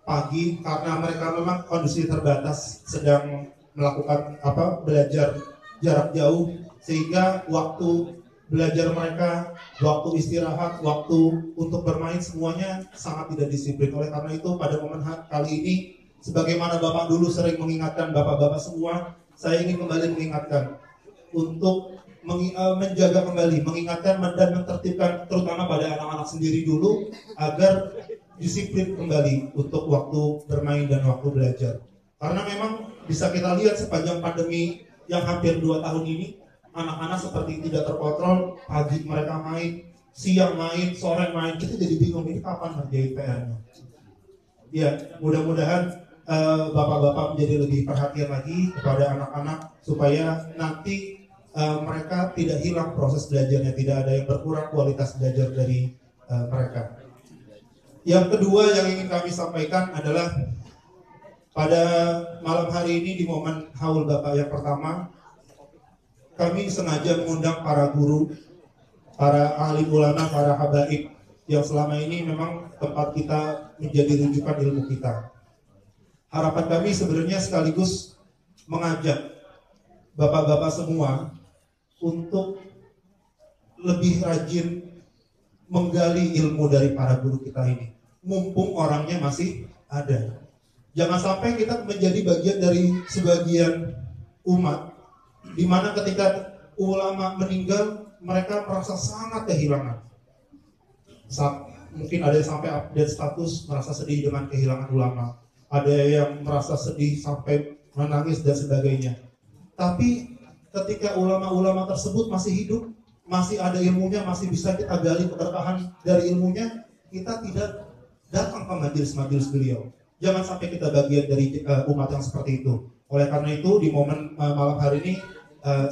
Pagi karena mereka memang kondisi terbatas sedang melakukan belajar jarak jauh, sehingga waktu belajar mereka, waktu istirahat, waktu untuk bermain semuanya sangat tidak disiplin. Oleh karena itu pada momen kali ini, sebagaimana Bapak dulu sering mengingatkan bapak-bapak semua, saya ingin kembali mengingatkan untuk menjaga kembali, mengingatkan dan mentertibkan terutama pada anak-anak sendiri dulu agar disiplin kembali untuk waktu bermain dan waktu belajar. Karena memang bisa kita lihat sepanjang pandemi yang hampir 2 tahun ini, anak-anak seperti tidak terkontrol, pagi mereka main, siang main, sore main, kita jadi bingung ini kapan ngerjain PR-nya. Ya, mudah-mudahan bapak-bapak menjadi lebih perhatian lagi kepada anak-anak supaya nanti mereka tidak hilang proses belajarnya, tidak ada yang berkurang kualitas belajar dari mereka. Yang kedua yang ingin kami sampaikan adalah pada malam hari ini di momen haul Bapak yang pertama, kami sengaja mengundang para guru, para ahli ulama, para habaib yang selama ini memang tempat kita menjadi rujukan ilmu kita. Harapan kami sebenarnya sekaligus mengajak bapak-bapak semua untuk lebih rajin menggali ilmu dari para guru kita ini, mumpung orangnya masih ada. Jangan sampai kita menjadi bagian dari sebagian umat di mana ketika ulama meninggal mereka merasa sangat kehilangan. Mungkin ada yang sampai update status merasa sedih dengan kehilangan ulama, ada yang merasa sedih sampai menangis dan sebagainya. Tapi ketika ulama-ulama tersebut masih hidup, masih ada ilmunya, masih bisa kita gali keberkahan dari ilmunya, kita tidak datang ke majelis-majelis beliau. Jangan sampai kita bagian dari umat yang seperti itu. Oleh karena itu di momen malam hari ini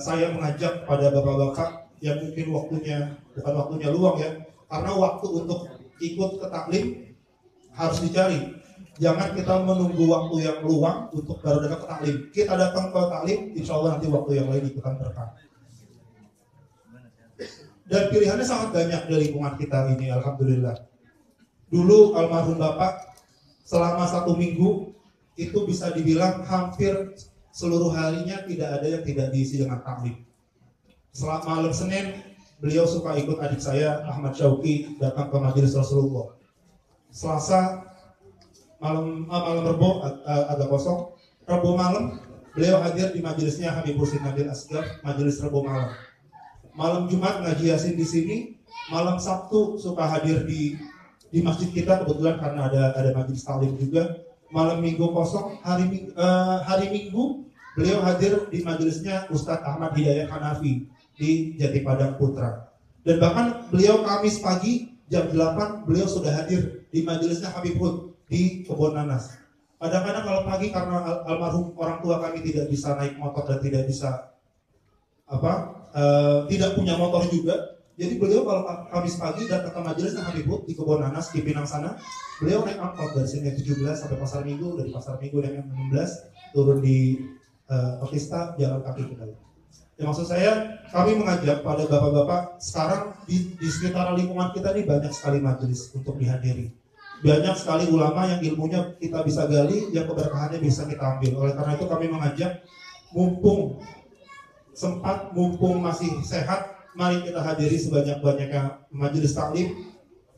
saya mengajak pada bapak-bapak yang mungkin bukan waktunya luang ya, karena waktu untuk ikut ke taklim harus dicari. Jangan kita menunggu waktu yang luang untuk baru datang ke taklim. Kita datang ke taklim, insya Allah nanti waktu yang lain ikutan berkah. Dan pilihannya sangat banyak dari lingkungan kita ini, alhamdulillah. Dulu almarhum Bapak selama 1 minggu itu bisa dibilang hampir seluruh harinya tidak ada yang tidak diisi dengan taklim. Selama malam Senin beliau suka ikut adik saya Ahmad Syauqi datang ke majelis Rasulullah. Selasa malam Rebo agak kosong. Rebo malam beliau hadir di majelisnya Habib Husin Nabil Asgar, majelis Rebo malam. Malam Jumat ngaji Yasin di sini. Malam Sabtu suka hadir di masjid kita kebetulan karena ada majelis taklim juga. Malam Minggu kosong. Hari Minggu beliau hadir di majelisnya Ustadz Ahmad Hidayat Hanafi di Jati Padang Putra. Dan bahkan beliau Kamis pagi jam 8 beliau sudah hadir di majelisnya Habib Hud di Kebon Nanas. Kadang-kadang kalau pagi karena almarhum orang tua kami tidak bisa naik motor dan tidak bisa tidak punya motor juga. Jadi beliau kalau Kamis pagi datang ke majelisnya Habib Hud di Kebon Nanas di Pinang sana, beliau naik angkot dari sini 17 sampai Pasar Minggu, dari Pasar Minggu dengan 16 turun di Otista jalan kaki kembali. Ya, maksud saya kami mengajak pada bapak-bapak sekarang di sekitar lingkungan kita ini banyak sekali majelis untuk dihadiri. Banyak sekali ulama yang ilmunya kita bisa gali, yang keberkahannya bisa kita ambil. Oleh karena itu kami mengajak, mumpung sempat, mumpung masih sehat, mari kita hadiri sebanyak-banyaknya majelis taklim.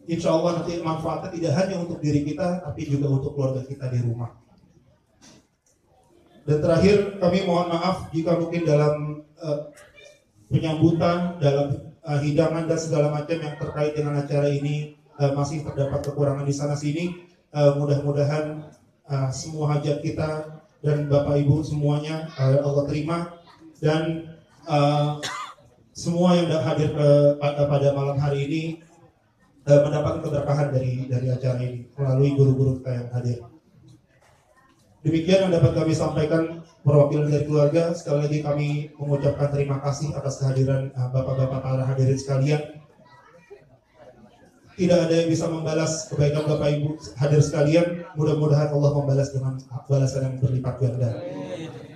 Insya Allah nanti manfaatnya tidak hanya untuk diri kita, tapi juga untuk keluarga kita di rumah. Dan terakhir kami mohon maaf jika mungkin dalam penyambutan, dalam hidangan dan segala macam yang terkait dengan acara ini masih terdapat kekurangan di sana sini. Mudah-mudahan semua hajat kita dan Bapak Ibu semuanya Allah terima, dan semua yang hadir pada malam hari ini mendapatkan keberkahan dari acara ini melalui guru-guru kita yang hadir. Demikian yang dapat kami sampaikan perwakilan dari keluarga. Sekali lagi kami mengucapkan terima kasih atas kehadiran bapak-bapak para hadirin sekalian. Tidak ada yang bisa membalas kebaikan Bapak Ibu hadir sekalian. Mudah-mudahan Allah membalas dengan balasan yang berlipat ganda.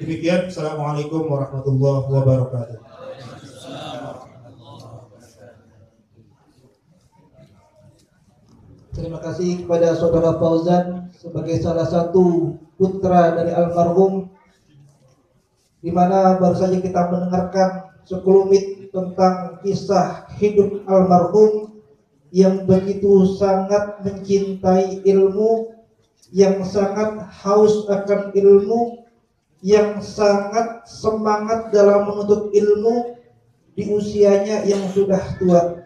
Demikian, Assalamualaikum warahmatullahi wabarakatuh. Terima kasih kepada Saudara Fauzan sebagai salah satu putra dari almarhum, di mana baru saja kita mendengarkan sekelumit tentang kisah hidup almarhum yang begitu sangat mencintai ilmu, yang sangat haus akan ilmu, yang sangat semangat dalam menuntut ilmu di usianya yang sudah tua.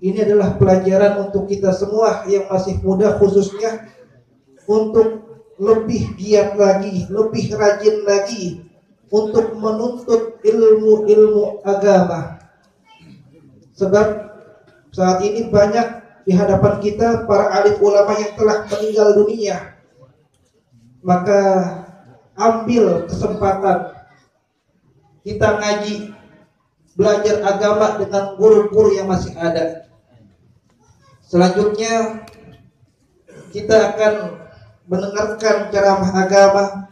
Ini adalah pelajaran untuk kita semua yang masih muda, khususnya untuk lebih giat lagi, lebih rajin lagi untuk menuntut ilmu-ilmu agama. Sebab saat ini banyak di hadapan kita para alim ulama yang telah meninggal dunia. Maka ambil kesempatan kita ngaji, belajar agama dengan guru-guru yang masih ada. Selanjutnya kita akan mendengarkan ceramah agama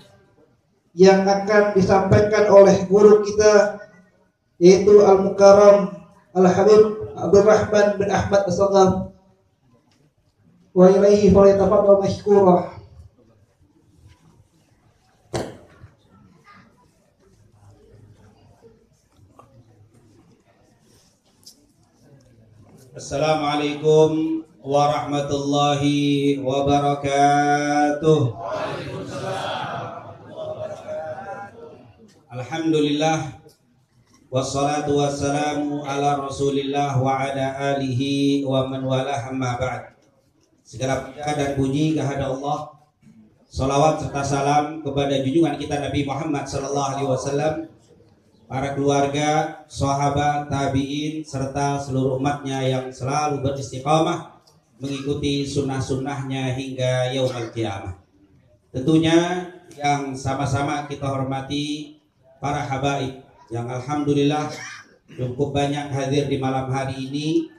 yang akan disampaikan oleh guru kita, yaitu Al-Mukarram Al-Habib Abdurrahman bin Ahmad As-Saghaf. Wa ilaihi falyatafaddal mashkura. Assalamualaikum warahmatullahi wabarakatuh. Alhamdulillah, wassalatu wassalamu ala rasulillah wa ala alihi wa man walah, amma ba'd. Segala puja dan puji kehadirat Allah, salawat serta salam kepada junjungan kita Nabi Muhammad sallallahu alaihi wasallam, para keluarga, sahabat, tabi'in, serta seluruh umatnya yang selalu beristiqamah mengikuti sunnah-sunnahnya hingga yaumul qiyamah. Tentunya yang sama-sama kita hormati para habaib yang alhamdulillah cukup banyak hadir di malam hari ini.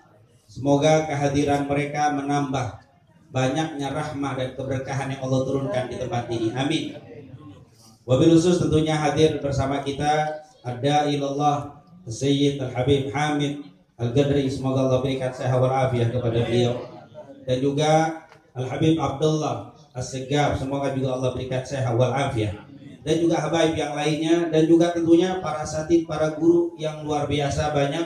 Semoga kehadiran mereka menambah banyaknya rahmah dan keberkahan yang Allah turunkan di tempat ini. Amin. Wabil khusus tentunya hadir bersama kita ada ilallah Sayyid Al-Habib Hamid Al-Gadri, semoga Allah berikan sehat walafiat kepada beliau, dan juga Al-Habib Abdullah As-Segaf, semoga juga Allah berikan sehat walafiat, dan juga habaib yang lainnya, dan juga tentunya para asatidz, para guru yang luar biasa banyak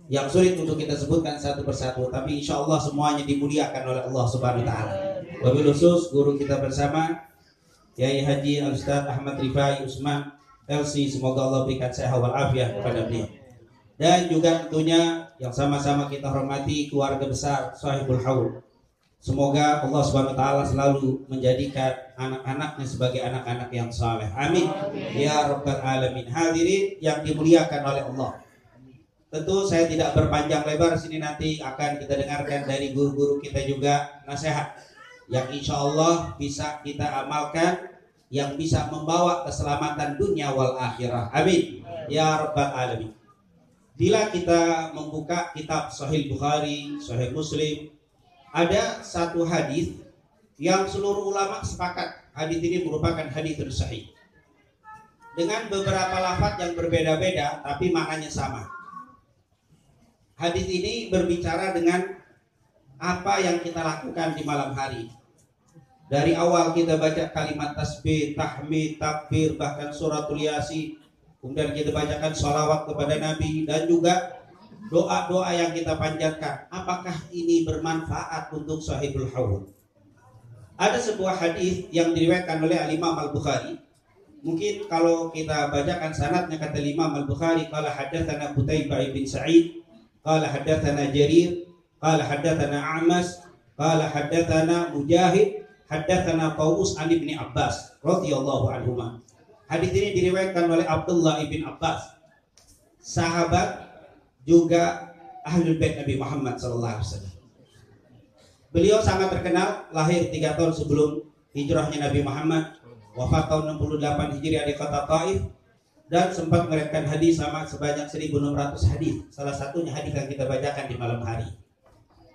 yang sulit untuk kita sebutkan satu persatu, tapi insya Allah semuanya dimuliakan oleh Allah Subhanahu wa Ta'ala. Wabil khusus guru kita bersama Yai Haji Al-Ustaz Ahmad Rifai Usman LC, semoga Allah berikan sehat walafiat kepada beliau, dan juga tentunya yang sama-sama kita hormati keluarga besar Sahibul Haul. Semoga Allah Subhanahu wa Ta'ala selalu menjadikan anak-anaknya sebagai anak-anak yang saleh. Amin ya rabbal alamin. Hadirin yang dimuliakan oleh Allah, tentu saya tidak berpanjang lebar sini, nanti akan kita dengarkan dari guru-guru kita juga nasihat yang insya Allah bisa kita amalkan, yang bisa membawa keselamatan dunia wal akhirah. Amin ya rabbal alamin. Bila kita membuka kitab Sahih Bukhari, Sahih Muslim, ada satu hadis yang seluruh ulama sepakat hadis ini merupakan hadis sahih, dengan beberapa lafaz yang berbeda-beda tapi maknanya sama. Hadis ini berbicara dengan apa yang kita lakukan di malam hari. Dari awal kita baca kalimat tasbih, tahmid, takbir, bahkan suratul yasin. Kemudian kita bacakan sholawat kepada Nabi, dan juga doa-doa yang kita panjatkan. Apakah ini bermanfaat untuk Sahibul Haul? Ada sebuah hadis yang diriwayatkan oleh Al-Imam Al-Bukhari. Mungkin kalau kita bacakan sanadnya, kata Imam Al-Bukhari, qala haddatsana Qutaibah bin Sa'id, qala haddatsana Jarir, qala haddatsana A'mas, qala haddatsana Mujahid, haddatsana Tawus an Ibnu Abbas radhiyallahu anhuma. Hadis ini diriwayatkan oleh Abdullah ibn Abbas, sahabat juga ahlul bait Nabi Muhammad sallallahu alaihi wasallam. Beliau sangat terkenal, lahir 3 tahun sebelum hijrahnya Nabi Muhammad, wafat tahun 68 Hijriah di kota Taif, dan sempat meriwayatkan hadis sama sebanyak 1.600 hadis. Salah satunya hadis yang kita bacakan di malam hari.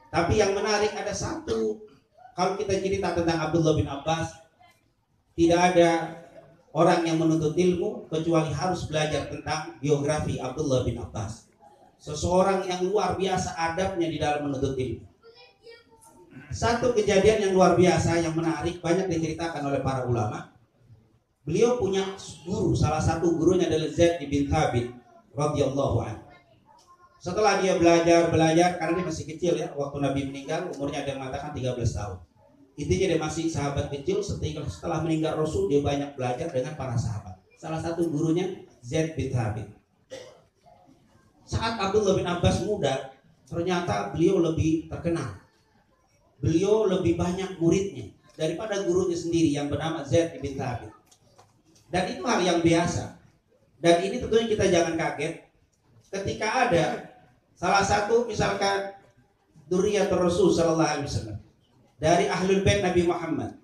Tapi yang menarik ada satu, kalau kita cerita tentang Abdullah bin Abbas, tidak ada orang yang menuntut ilmu kecuali harus belajar tentang biografi Abdullah bin Abbas. Seseorang yang luar biasa adabnya di dalam menuntut ilmu. Satu kejadian yang luar biasa yang menarik banyak diceritakan oleh para ulama. Beliau punya guru, salah satu gurunya adalah Zaid bin Thabit radhiyallahu anhu. Setelah dia belajar karena dia masih kecil ya, waktu Nabi meninggal umurnya ada yang mengatakan 13 tahun. Intinya dia masih sahabat kecil. Setelah meninggal Rasul dia banyak belajar dengan para sahabat. Salah satu gurunya Zaid bin Thabit. Saat Abdullah bin Abbas muda, ternyata beliau lebih terkenal. Beliau lebih banyak muridnya daripada gurunya sendiri yang bernama Zaid bin Thabit. Dan itu hal yang biasa. Dan ini tentunya kita jangan kaget ketika ada salah satu misalkan dzurriyyatur Rasul sallallahu alaihi wasallam dari ahlul bait Nabi Muhammad.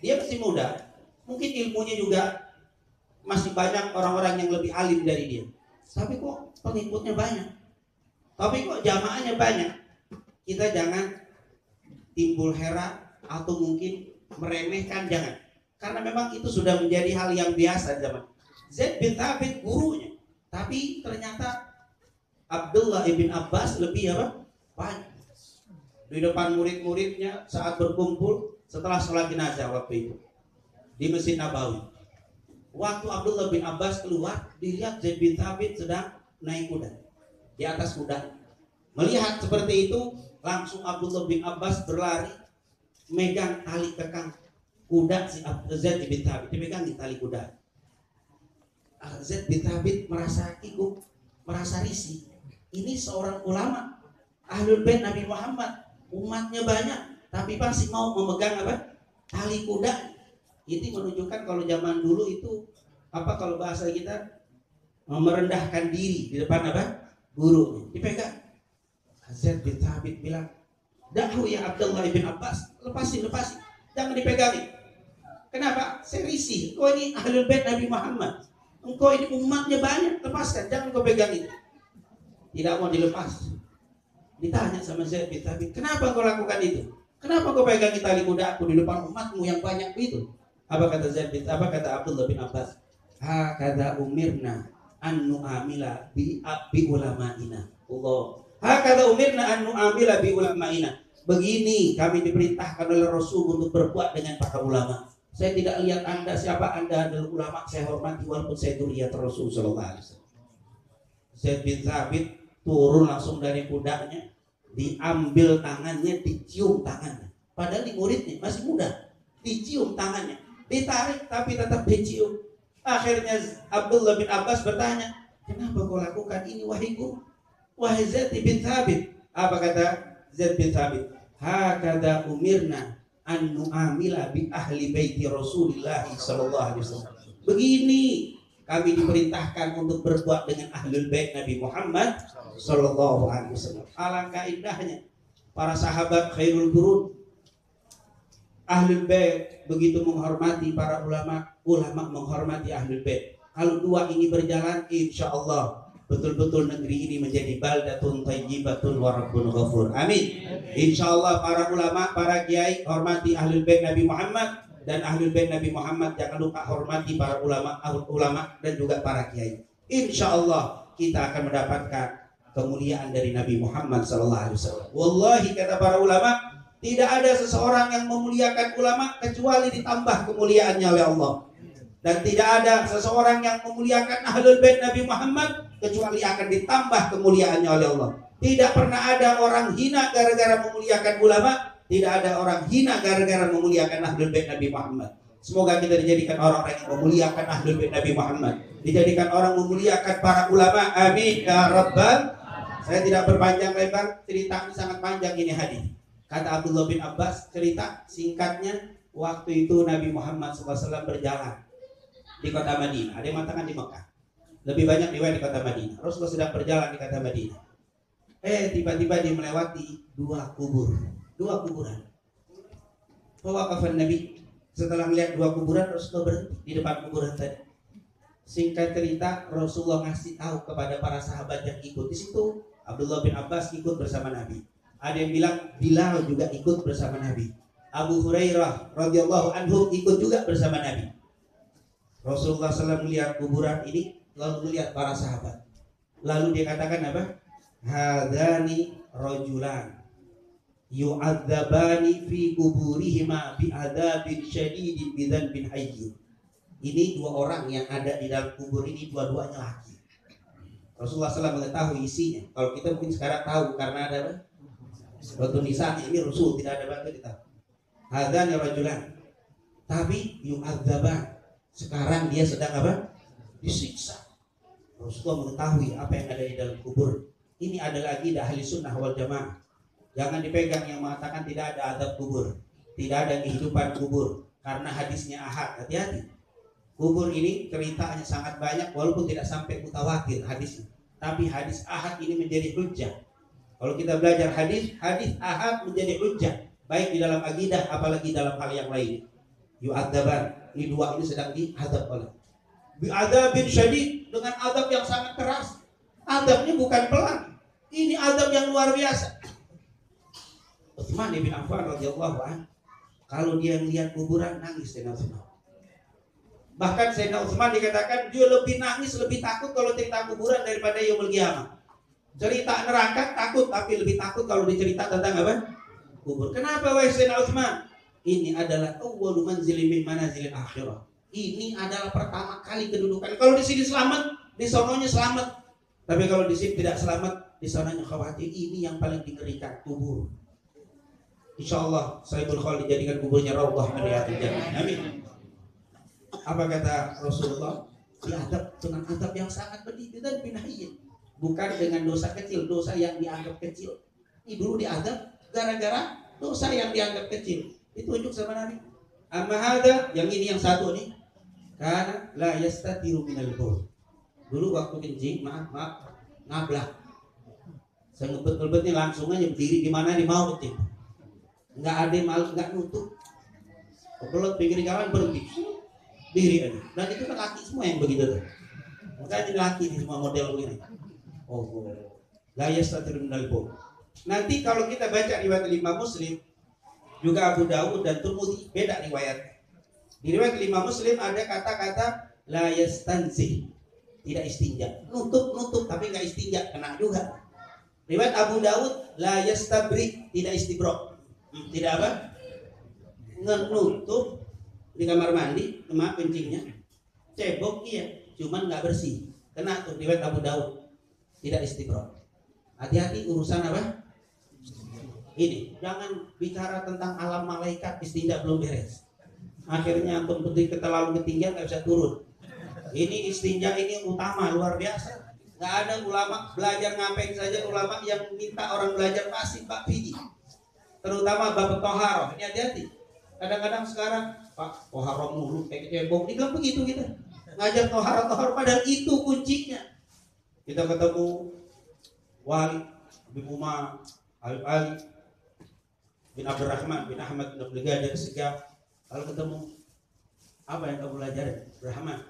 Dia masih muda, mungkin ilmunya juga masih banyak orang-orang yang lebih alim dari dia. Tapi kok pengikutnya banyak? Tapi kok jamaahnya banyak? Kita jangan timbul heran atau mungkin meremehkan, jangan. Karena memang itu sudah menjadi hal yang biasa zaman. Zaid bin Thabit gurunya, tapi ternyata Abdullah ibn Abbas lebih apa? Banyak. Di depan murid-muridnya saat berkumpul setelah sholat jenazah waktu itu di Masjid Nabawi. Waktu Abdullah bin Abbas keluar, dilihat Zaid bin Thabit sedang naik kuda di atas kuda. Melihat seperti itu, langsung Abdullah bin Abbas berlari, megang tali kekang kuda si Zaid bin Thabit, dipegang di tali kuda. Zaid bin Thabit merasa kikuk, merasa risih. Ini seorang ulama ahlul bait Nabi Muhammad, umatnya banyak, tapi masih mau memegang apa? Tali kuda. Itu menunjukkan kalau zaman dulu itu apa, kalau bahasa kita merendahkan diri di depan apa? Guru. Dipegang. Zaid bin Thabit bilang, "Dahu ya Abdullah bin Abbas, lepasin. Jangan dipegangin." Kenapa? Saya risih. Kau ini ahlul bait Nabi Muhammad. Engkau ini umatnya banyak, lepaskan, jangan kau pegang itu. Tidak mau dilepas. Ditanya sama Zaid bin Thabit, kenapa kau lakukan itu? Kenapa kau pegang tali kuda aku di depan umatmu yang banyak itu? Apa kata Zaid bin Thabit? Apa kata Abdullah bin Abbas? Hakadha umirna an nu'amila bi ulama'ina. Allah. Hakadha umirna an nu'amila bi ulama'ina. Begini kami diperintahkan oleh Rasul untuk berbuat dengan para ulama. Saya tidak lihat Anda siapa, Anda adalah ulama, saya hormati walaupun saya dzurriyyatur Rasul sallallahu alaihi wasallam. Zaid bin Thabit turun langsung dari kudanya, diambil tangannya, dicium tangannya. Padahal di muridnya masih muda, dicium tangannya, ditarik tapi tetap dicium. Akhirnya Abdullah bin Abbas bertanya, kenapa kau lakukan ini wahai guru? Wahai Zaid bin Thabit. Apa kata Zaid bin Thabit? Hakadha umirna an nu'amila bi ahli baiti Rasulillah sallallahu alaihi wasallam. Begini kami diperintahkan untuk berbuat dengan ahlul bait Nabi Muhammad sallallahu alaihi wasallam. Alangkah indahnya para sahabat khairul qurun, ahlul bait begitu menghormati para ulama, ulama menghormati ahlul bait. Kalau dua ini berjalan, insyaallah betul-betul negeri ini menjadi baldatun thayyibatun wa rabbun ghafur. Amin. Insyaallah para ulama, para kiai hormati ahlul bait Nabi Muhammad, dan ahlul bait Nabi Muhammad jangan lupa hormati para ulama dan juga para kiai. Insyaallah kita akan mendapatkan kemuliaan dari Nabi Muhammad sallallahu alaihi wasallam. Wallahi kata para ulama, tidak ada seseorang yang memuliakan ulama kecuali ditambah kemuliaannya oleh Allah. Dan tidak ada seseorang yang memuliakan ahlul bait Nabi Muhammad kecuali akan ditambah kemuliaannya oleh Allah. Tidak pernah ada orang hina gara-gara memuliakan ulama, tidak ada orang hina gara-gara memuliakan ahlul bait Nabi Muhammad. Semoga kita dijadikan orang-orang yang memuliakan ahlul bait Nabi Muhammad, dijadikan orang memuliakan para ulama. Amin ya rabbal. Saya tidak berpanjang lebar, cerita ini sangat panjang ini hadis. Kata Abdullah bin Abbas, cerita singkatnya, waktu itu Nabi Muhammad SAW berjalan di kota Madinah. Ada yang mengatakan di Mekah. Lebih banyak riwayat di kota Madinah. Rasulullah sedang berjalan di kota Madinah. Tiba-tiba dia melewati dua kuburan. Fawaqafan Nabi, setelah melihat dua kuburan, Rasulullah berhenti di depan kuburan tadi. Singkat cerita, Rasulullah ngasih tahu kepada para sahabat yang ikut di situ. Abdullah bin Abbas ikut bersama Nabi. Ada yang bilang Bilal juga ikut bersama Nabi. Abu Hurairah radhiyallahu anhu ikut juga bersama Nabi. Rasulullah SAW melihat kuburan ini, lalu melihat para sahabat. Lalu dia katakan apa? Hadani rajulan yu'adzabani fi kuburihima bi'adzabin syadidin bidzanbin hayyin. Ini dua orang yang ada di dalam kubur ini, dua-duanya laki. Rasulullah SAW mengetahui isinya. Kalau kita mungkin sekarang tahu karena ada apa? Batu nisan, ini Rasul tidak ada batu kita. Hadani rajulan. Tapi yu'adzaban. Sekarang dia sedang apa? Disiksa. Rasulullah mengetahui apa yang ada di dalam kubur. Ini adalah akidah ahli sunnah wal jamaah. Jangan dipegang yang mengatakan tidak ada azab kubur, tidak ada kehidupan kubur, karena hadisnya ahad. Hati-hati. Kubur ini ceritanya sangat banyak, walaupun tidak sampai mutawatir hadisnya. Tapi hadis ahad ini menjadi hujjah. Kalau kita belajar hadis ahad menjadi hujjah, baik di dalam akidah apalagi dalam hal yang lain. Yu'adzaban, ini dua ini sedang diazab oleh bi'adzabin syadid, dengan azab yang sangat keras. Azabnya bukan pelan, ini azab yang luar biasa. Utsman bin Affan radhiyallahu anhu, kalau dia melihat kuburan nangis Sayyidina Utsman. Bahkan Sayyidina Utsman dikatakan dia lebih nangis, lebih takut kalau cerita kuburan daripada yaumul qiyamah. Cerita neraka takut, tapi lebih takut kalau dicerita tentang apa? Kubur. Kenapa wahai Sayyidina Utsman? Ini adalah awwalu manzilin min manazilil akhirah. Ini adalah pertama kali kedudukan. Kalau di sini selamat, di sononya selamat. Tapi kalau di sini tidak selamat, di sananya khawatir. Ini yang paling dingerikan, kubur. Insyaallah Sayyidul Khalid dijadikan kuburnya raudhah min riyadil jannah. Amin. Apa kata Rasulullah? Diadab dengan adab yang sangat pedih dan binahiyyin. Bukan dengan dosa kecil, dosa yang dianggap kecil. Ini dulu diadab gara-gara dosa yang dianggap kecil. Ditunjuk sama Nabi. Amma hada, yang ini yang satu nih. Karena la yastatiru minal baul. Dulu waktu kencing, maaf, ngablak. Saya ngebet-ngebet nih langsung aja berdiri di mana nih mau kencing. Enggak ada malu, enggak nutup. Kebelet pinggir jalan berhenti. Diri aja. Dan itu kan laki semua yang begitu tuh. Makanya laki nih semua model begini. Oh, la yastatiru minal baul. Nanti kalau kita baca riwayat Imam Muslim, juga Abu Dawud dan Tirmidzi beda riwayat. Di riwayat Imam Muslim ada kata-kata la yastanzi, tidak istinja. Nutup tapi enggak istinja, kena juga. Riwayat Abu Dawud la yastabri, tidak istibrok. Tidak apa? Nutup di kamar mandi, tempat kencingnya. Cebok iya, cuman enggak bersih. Kena tuh riwayat Abu Dawud. Tidak istibrok. Hati-hati urusan apa? Ini, jangan bicara tentang alam malaikat, istinja belum beres. Akhirnya antum terlalu ketinggian nggak bisa turun. Ini istinja ini yang utama, luar biasa. Nggak ada ulama belajar ngapain saja ulama yang minta orang belajar pasti Pak Fiji. Terutama bab toharoh. Ini hati-hati. Kadang-kadang sekarang Pak toharoh mulu kayak cebok. Ini kan begitu kita ngajar toharoh padahal itu kuncinya. Kita ketemu Wali bin Umar Ali bin Abdurrahman bin Ahmad bin Abdul Segaf. Kalau ketemu apa yang kamu belajar Rahman?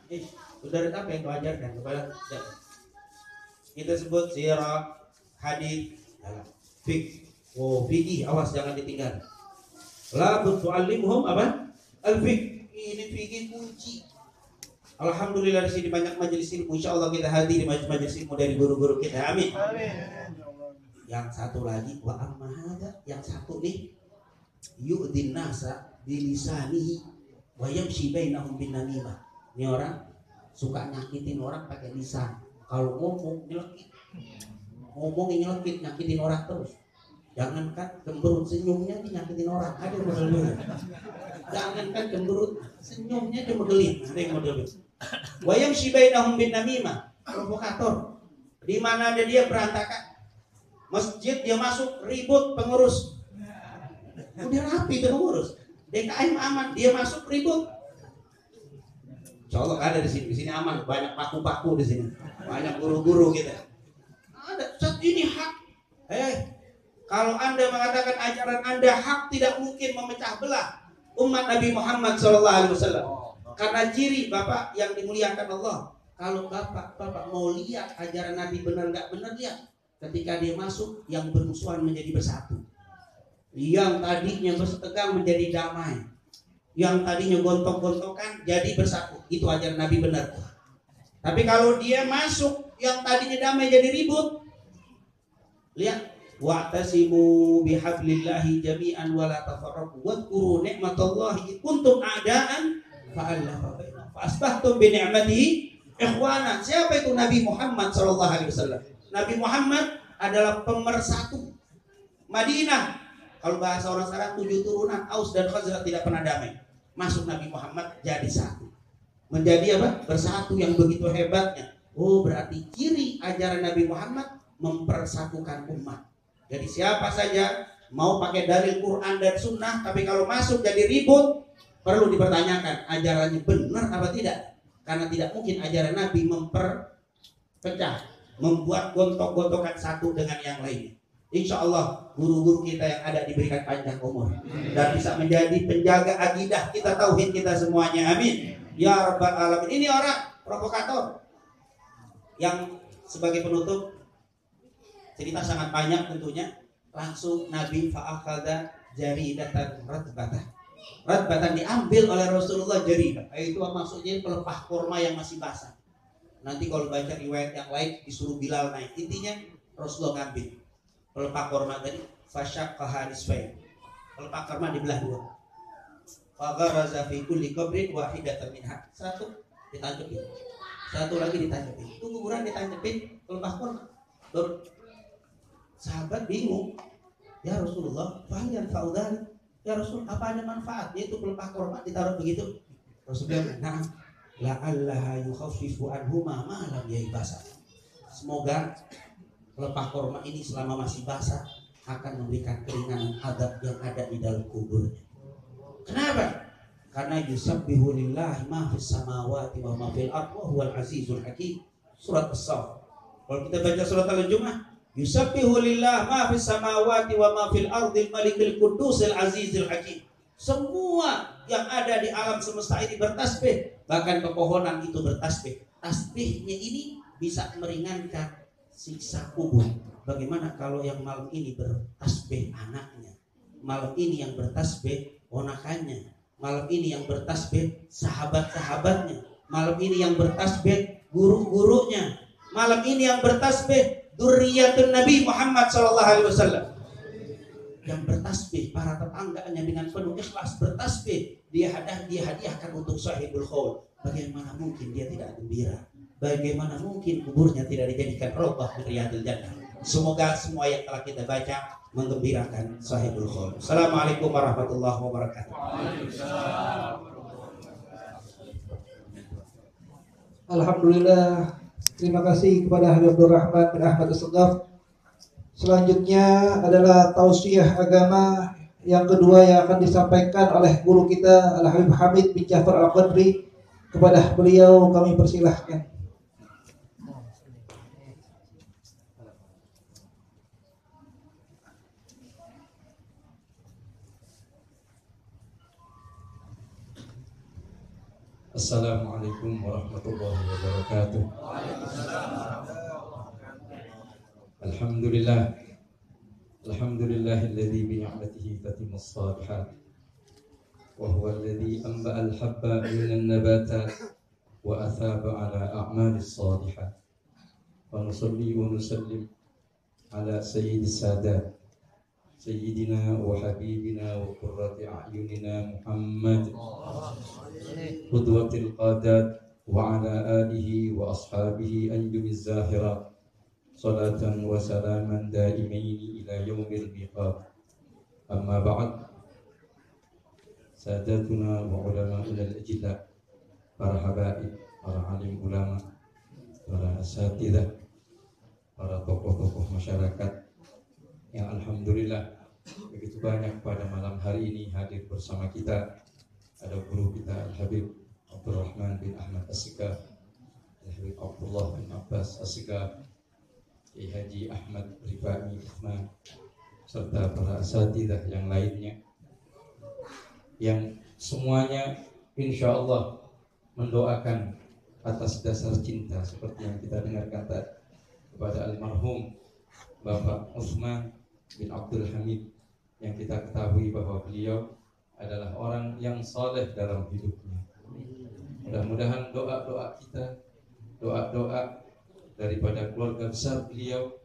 Saudara apa yang kau ajarkan kepada kita sebut sirah, hadis, fikih, awas jangan ditinggal. La tu'allimhum apa? Al-fiqh. Ini fikih kunci. Alhamdulillah di sini banyak majelis ilmu. Insyaallah kita hadir di majelis ilmu dari guru-guru kita. Amin. Yang satu lagi wa amma hada, yang satu nih yu'din nasa bilisanihi wa yamshi bainahum bin namimah. Ini orang suka nyakitin orang pakai lisan. Kalau ngomong nyelekit. Ngomongnya nyelekit, nyakitin orang terus. Jangankan cemberut senyumnya nyakitin orang. Ada model dulu. Jangankan cemberut senyumnya dia modelin. Ada yang model dulu. Wa yamshi bainahum bin namimah. Provokator. Di mana ada dia berantakan. Masjid dia masuk ribut pengurus. Udah rapi itu pengurus. DKM aman, dia masuk ribut. Insya Allah ada di sini aman, banyak paku-paku di sini, banyak guru-guru kita. Ada, saat ini hak. Kalau Anda mengatakan ajaran Anda hak, tidak mungkin memecah belah umat Nabi Muhammad SAW. Karena ciri Bapak yang dimuliakan Allah, kalau Bapak mau lihat ajaran Nabi benar nggak benar, lihat ketika dia masuk, yang bermusuhan menjadi bersatu, yang tadinya bersetegang menjadi damai, yang tadinya gontok-gontokan jadi bersatu. Itu ajaran Nabi benar. Tapi kalau dia masuk, yang tadinya damai jadi ribut, lihat. Wa'tasimu bihablillahi jami'an wa la tafarraqu wadhkuru ni'matallahi kuntum a'daan fa'alafa bainahum fa'asbahtum bi ni'matihi ikhwana. Siapa itu Nabi Muhammad sallallahu alaihi wasallam? Nabi Muhammad adalah pemersatu Madinah. Kalau bahasa orang sekarang 7 turunan Aus dan Khazraj tidak pernah damai. Masuk Nabi Muhammad jadi satu. Menjadi apa? Bersatu yang begitu hebatnya. Oh, berarti ciri ajaran Nabi Muhammad mempersatukan umat. Jadi siapa saja mau pakai dalil Quran dan Sunnah, tapi kalau masuk jadi ribut, perlu dipertanyakan ajarannya benar apa tidak. Karena tidak mungkin ajaran Nabi memperpecah, membuat gontok-gontokan satu dengan yang lainnya. Insya Allah guru-guru kita yang ada diberikan panjang umur dan bisa menjadi penjaga akidah kita, tauhid kita semuanya. Amin ya rabbal alamin. Ini orang provokator yang sebagai penutup, cerita sangat banyak tentunya. Langsung Nabi fa'akhadha jaridatan radbatan diambil oleh Rasulullah jaridah. Itu maksudnya pelepah kurma yang masih basah. Nanti kalau baca riwayat yang lain disuruh Bilal naik. Intinya Rasulullah ngambil pelepah kurma tadi, fasyaqqaha nisfain. Pelepah kurma dibelah dua. Fagharaza fi kulli qabrin wahidatan minha. Satu ditancepin, satu lagi ditancepin. Itu kuburan ditancepin pelepah kurma. Sahabat bingung, ya Rasulullah, fahyan faudhan, ya Rasul, apa ada manfaatnya itu pelepah kurma ditaruh begitu? Rasulullah bilang, nah, la'allaha yukhaffifu anhuma ma lam yaibasa. Semoga pelepah kurma ini selama masih basah akan memberikan keringanan adab yang ada di dalam kuburnya. Kenapa? Karena yusabbihu lillahi ma fis samawati wa ma fil ardh wa huwal azizul hakim. Surat As-Saff. Kalau kita baca surat Al-Jumu'ah, yusabbihu lillah ma fis samawati wa ma fil ardil malikil qudusil azizil hakim. Semua yang ada di alam semesta ini bertasbih, bahkan pepohonan itu bertasbih. Tasbihnya ini bisa meringankan siksa kubur. Bagaimana kalau yang malam ini bertasbih anaknya, malam ini yang bertasbih ponakannya, malam ini yang bertasbih sahabat-sahabatnya, malam ini yang bertasbih guru-gurunya, malam ini yang bertasbih Dzurriyyatun Nabi Muhammad SAW, yang bertasbih para tetangganya dengan penuh ikhlas bertasbih, dia hadiahkan untuk sahibul qaul. Bagaimana mungkin dia tidak gembira? Bagaimana mungkin kuburnya tidak dijadikan raudhah min riyadil jannah? Semoga semua yang telah kita baca menggembirakan sahibul qaul. Assalamualaikum warahmatullahi wabarakatuh. Alhamdulillah. Terima kasih kepada Habib Abdul Rahman bin Ahmad As-Saghaf. Selanjutnya adalah tausiah agama yang kedua yang akan disampaikan oleh guru kita Al-Habib Hamid bin Ja'far Al-Qadri. Kepada beliau kami persilahkan. Assalamualaikum warahmatullahi wabarakatuh. Alhamdulillah. Alhamdulillahilladzi bi ni'matihi tatimmus shalihat. Wa huwa alladzi anba'a al-habba minan nabatat wa athaba 'ala a'malis shalihat. Wa nusalli wa nusallim 'ala sayyidis sadat Sayyidina wa habibina wa qurrati a'yunina Muhammad qudwatil qadat wa ala alihi wa ashabihi anjumiz zahirat salatan wa salaman daimaini ila yaumil miqat. Amma ba'd, sadatuna wa ulama'una al-ajilla, para habaib, para alim ulama, para asatidzah, para tokoh-tokoh masyarakat yang alhamdulillah begitu banyak pada malam hari ini hadir bersama kita. Ada guru kita Al-Habib Abdurrahman bin Ahmad As-Sigaf, Al-Habib Abdullah bin Abbas As-Sigaf, Haji Ahmad Rifai Uthman, serta para asatidzah yang lainnya, yang semuanya insya Allah mendoakan atas dasar cinta seperti yang kita dengarkan tadi kepada almarhum Bapak Uthman bin Abdul Hamid, yang kita ketahui bahwa beliau adalah orang yang saleh dalam hidupnya. Mudah-mudahan doa-doa kita, doa-doa daripada keluarga besar beliau,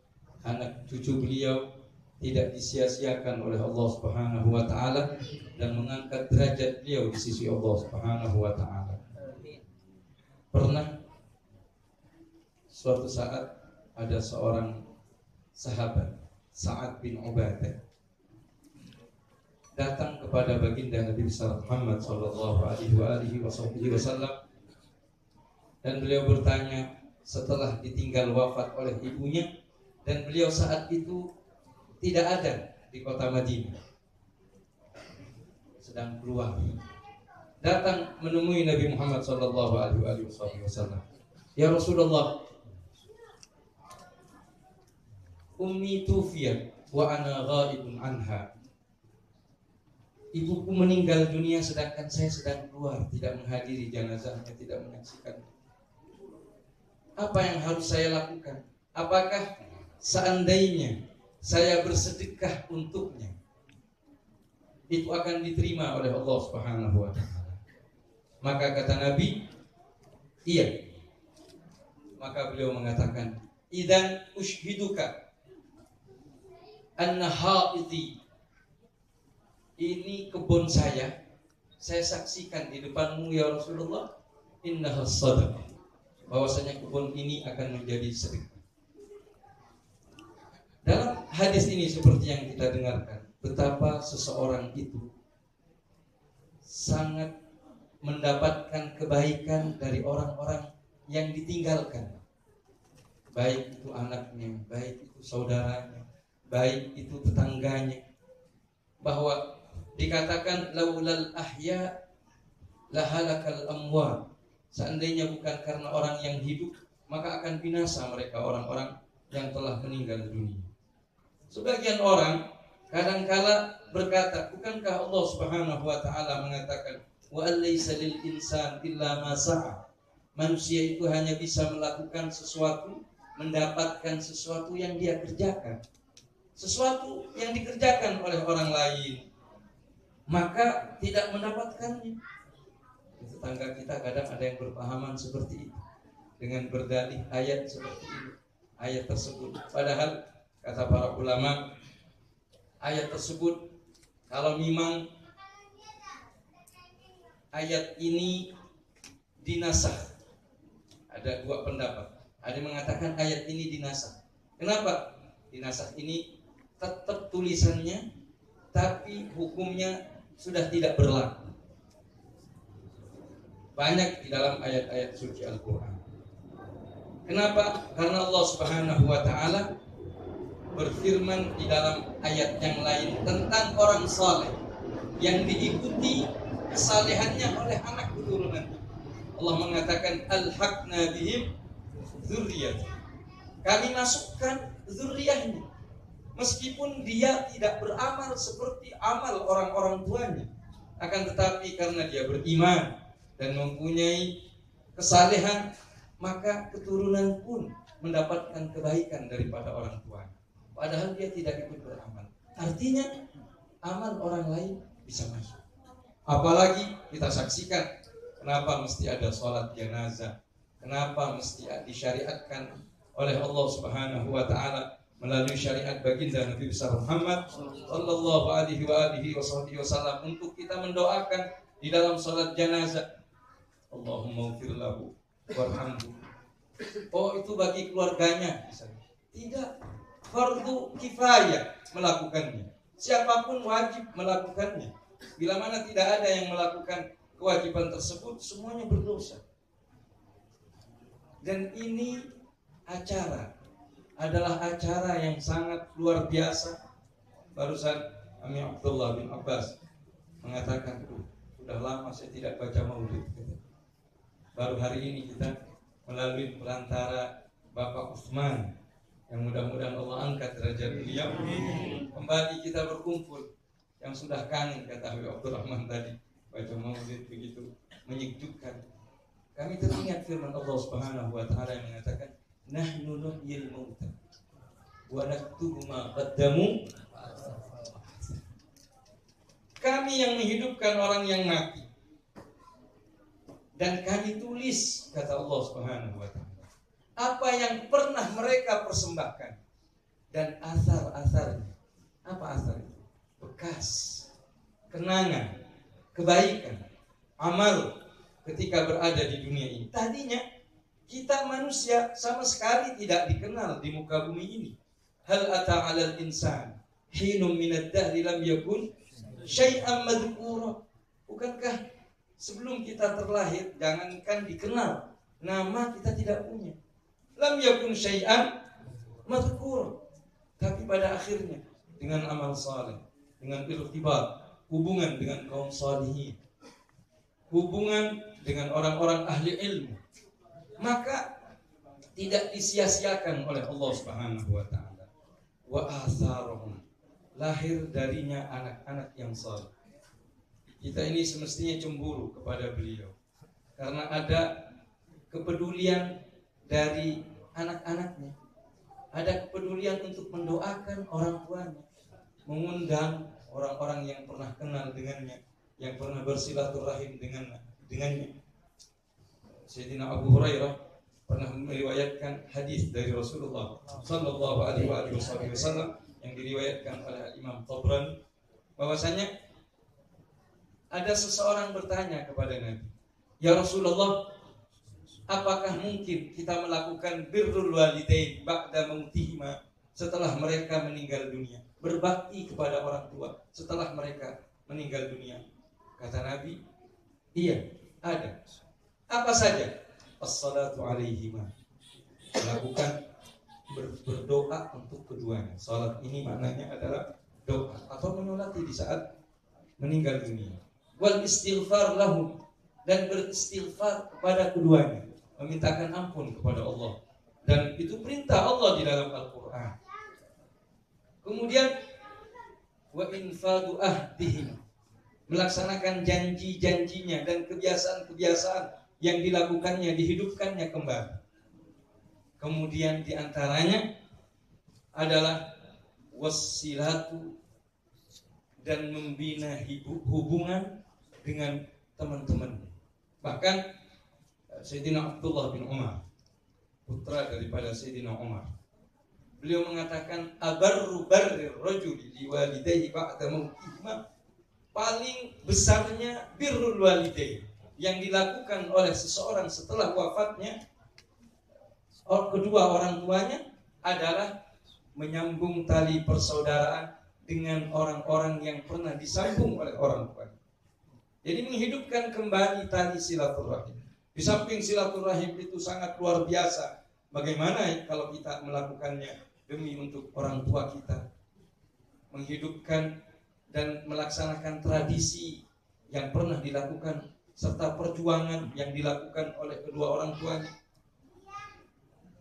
anak cucu beliau tidak disia-siakan oleh Allah Subhanahu wa taala dan mengangkat derajat beliau di sisi Allah Subhanahu wa taala. Pernah suatu saat ada seorang sahabat, Sa'ad bin Ubadah, datang kepada baginda Nabi Muhammad sallallahu alaihi wasallam, dan beliau bertanya setelah ditinggal wafat oleh ibunya, dan beliau saat itu tidak ada di kota Madinah, sedang keluar, datang menemui Nabi Muhammad sallallahu alaihi wasallam. Ya Rasulullah, ummi tufiyat wa ana ghaibun anha. Ibuku meninggal dunia sedangkan saya sedang keluar, tidak menghadiri jenazahnya, tidak menyaksikan. Apa yang harus saya lakukan? Apakah seandainya saya bersedekah untuknya, itu akan diterima oleh Allah Subhanahu wa taala? Maka kata Nabi, iya. Maka beliau mengatakan, idzan ushhiduka anna haiti, ini kebun saya saksikan di depanmu ya Rasulullah, innaha sadaqah, bahwasanya kebun ini akan menjadi sedekah. Dalam hadis ini seperti yang kita dengarkan, betapa seseorang itu sangat mendapatkan kebaikan dari orang-orang yang ditinggalkan, baik itu anaknya, baik itu saudaranya, baik itu tetangganya. Bahwa dikatakan laulal ahya lahalakal amwat, seandainya bukan karena orang yang hidup, maka akan binasa mereka orang-orang yang telah meninggal dunia. Sebagian orang kadangkala berkata, bukankah Allah Subhanahu wa taala mengatakan wa alaysa lil insan illa ma sa'a, manusia itu hanya bisa melakukan sesuatu, mendapatkan sesuatu yang dia kerjakan. Sesuatu yang dikerjakan oleh orang lain maka tidak mendapatkannya. Tetangga kita kadang ada yang berpahaman seperti itu, dengan berdalih ayat seperti ini, ayat tersebut. Padahal kata para ulama, ayat tersebut kalau memang ayat ini dinasakh, ada dua pendapat. Ada yang mengatakan ayat ini dinasakh. Kenapa? Dinasakh ini tetap tulisannya, tapi hukumnya sudah tidak berlaku. Banyak di dalam ayat-ayat suci Al-Quran. Kenapa? Karena Allah Subhanahu wa ta'ala berfirman di dalam ayat yang lain tentang orang saleh yang diikuti kesalehannya oleh anak keturunan. Allah mengatakan alhaqna bihim dzurriyyah, kami masukkan zuriyahnya, meskipun dia tidak beramal seperti amal orang-orang tuanya, akan tetapi karena dia beriman dan mempunyai kesalehan, maka keturunan pun mendapatkan kebaikan daripada orang tuanya, padahal dia tidak ikut beramal. Artinya amal orang lain bisa masuk. Apalagi kita saksikan, kenapa mesti ada sholat jenazah, kenapa mesti disyariatkan oleh Allah Subhanahu wa ta'ala melalui syariat baginda Nabi besar Muhammad sallallahu alaihi wasallam untuk kita mendoakan di dalam salat jenazah, Allahumma ighfir lahu warhamhu. Oh, itu bagi keluarganya misalnya. Tidak, fardu kifayah melakukannya. Siapapun wajib melakukannya. Bila mana tidak ada yang melakukan kewajiban tersebut, semuanya berdosa. Dan ini adalah acara yang sangat luar biasa. Barusan Kami Abdullah bin Abbas mengatakan, sudah lama saya tidak baca maulid. Baru hari ini kita melalui perantara Bapak Utsman, yang mudah-mudahan Allah angkat derajat beliau, kembali kita berkumpul. Yang sudah kangen, kata Habib Abdurrahman tadi, baca maulid begitu menyejukkan. Kami teringat firman Allah Subhanahu wa taala yang mengatakan, nahnu nuhyil mauta wa naktubu ma qaddamu. Kami yang menghidupkan orang yang mati, dan kami tulis, kata Allah Subhanahu wa taala, apa yang pernah mereka persembahkan dan asar-asarnya. Apa asar itu? Bekas, kenangan, kebaikan, amal ketika berada di dunia ini. Tadinya kita manusia sama sekali tidak dikenal di muka bumi ini. Hal ata 'alal insan hinum minad dahri lam yakun syai'an madhkura. Bukankah sebelum kita terlahir, jangankan dikenal, nama kita tidak punya. Lam yakun syai'an madhkura. Tapi pada akhirnya dengan amal saleh, dengan irtibat, hubungan dengan kaum salihin, hubungan dengan orang-orang ahli ilmu, maka tidak disia-siakan oleh Allah Subhanahu wa taala. Wa atharuhum, lahir darinya anak-anak yang saleh. Kita ini semestinya cemburu kepada beliau karena ada kepedulian dari anak-anaknya, ada kepedulian untuk mendoakan orang tuanya, mengundang orang-orang yang pernah kenal dengannya, yang pernah bersilaturahim dengannya. Sayyidina Abu Hurairah pernah meriwayatkan hadis dari Rasulullah sallallahu alaihi wasallam yang diriwayatkan oleh Imam Tabrani, bahwasanya ada seseorang bertanya kepada Nabi, "Ya Rasulullah, apakah mungkin kita melakukan birrul walidain ba'da mautihima, setelah mereka meninggal dunia, berbakti kepada orang tua setelah mereka meninggal dunia?" Kata Nabi, "Iya, ada." Apa saja? As-salatu alaihima, melakukan berdoa untuk keduanya. Salat ini maknanya adalah doa atau menyolati di saat meninggal dunia. Wal istighfar lahum, dan beristighfar kepada keduanya, memintakan ampun kepada Allah, dan itu perintah Allah di dalam Al-Quran. Kemudian wa infadu ahdihim, melaksanakan janji-janjinya dan kebiasaan-kebiasaan yang dilakukannya, dihidupkannya kembali. Kemudian diantaranya adalah wassilatu, dan membina hubungan dengan teman-teman. Bahkan Sayyidina Abdullah bin Umar, putra daripada Sayyidina Umar, beliau mengatakan, abarru barrir rajuli liwalidayhi ba'da mautihima, paling besarnya birrul walidain yang dilakukan oleh seseorang setelah wafatnya kedua orang tuanya adalah menyambung tali persaudaraan dengan orang-orang yang pernah disambung oleh orang tuanya. Jadi menghidupkan kembali tali silaturahim. Di samping silaturahim itu sangat luar biasa, bagaimana kalau kita melakukannya demi untuk orang tua kita, menghidupkan dan melaksanakan tradisi yang pernah dilakukan serta perjuangan yang dilakukan oleh kedua orang tuanya.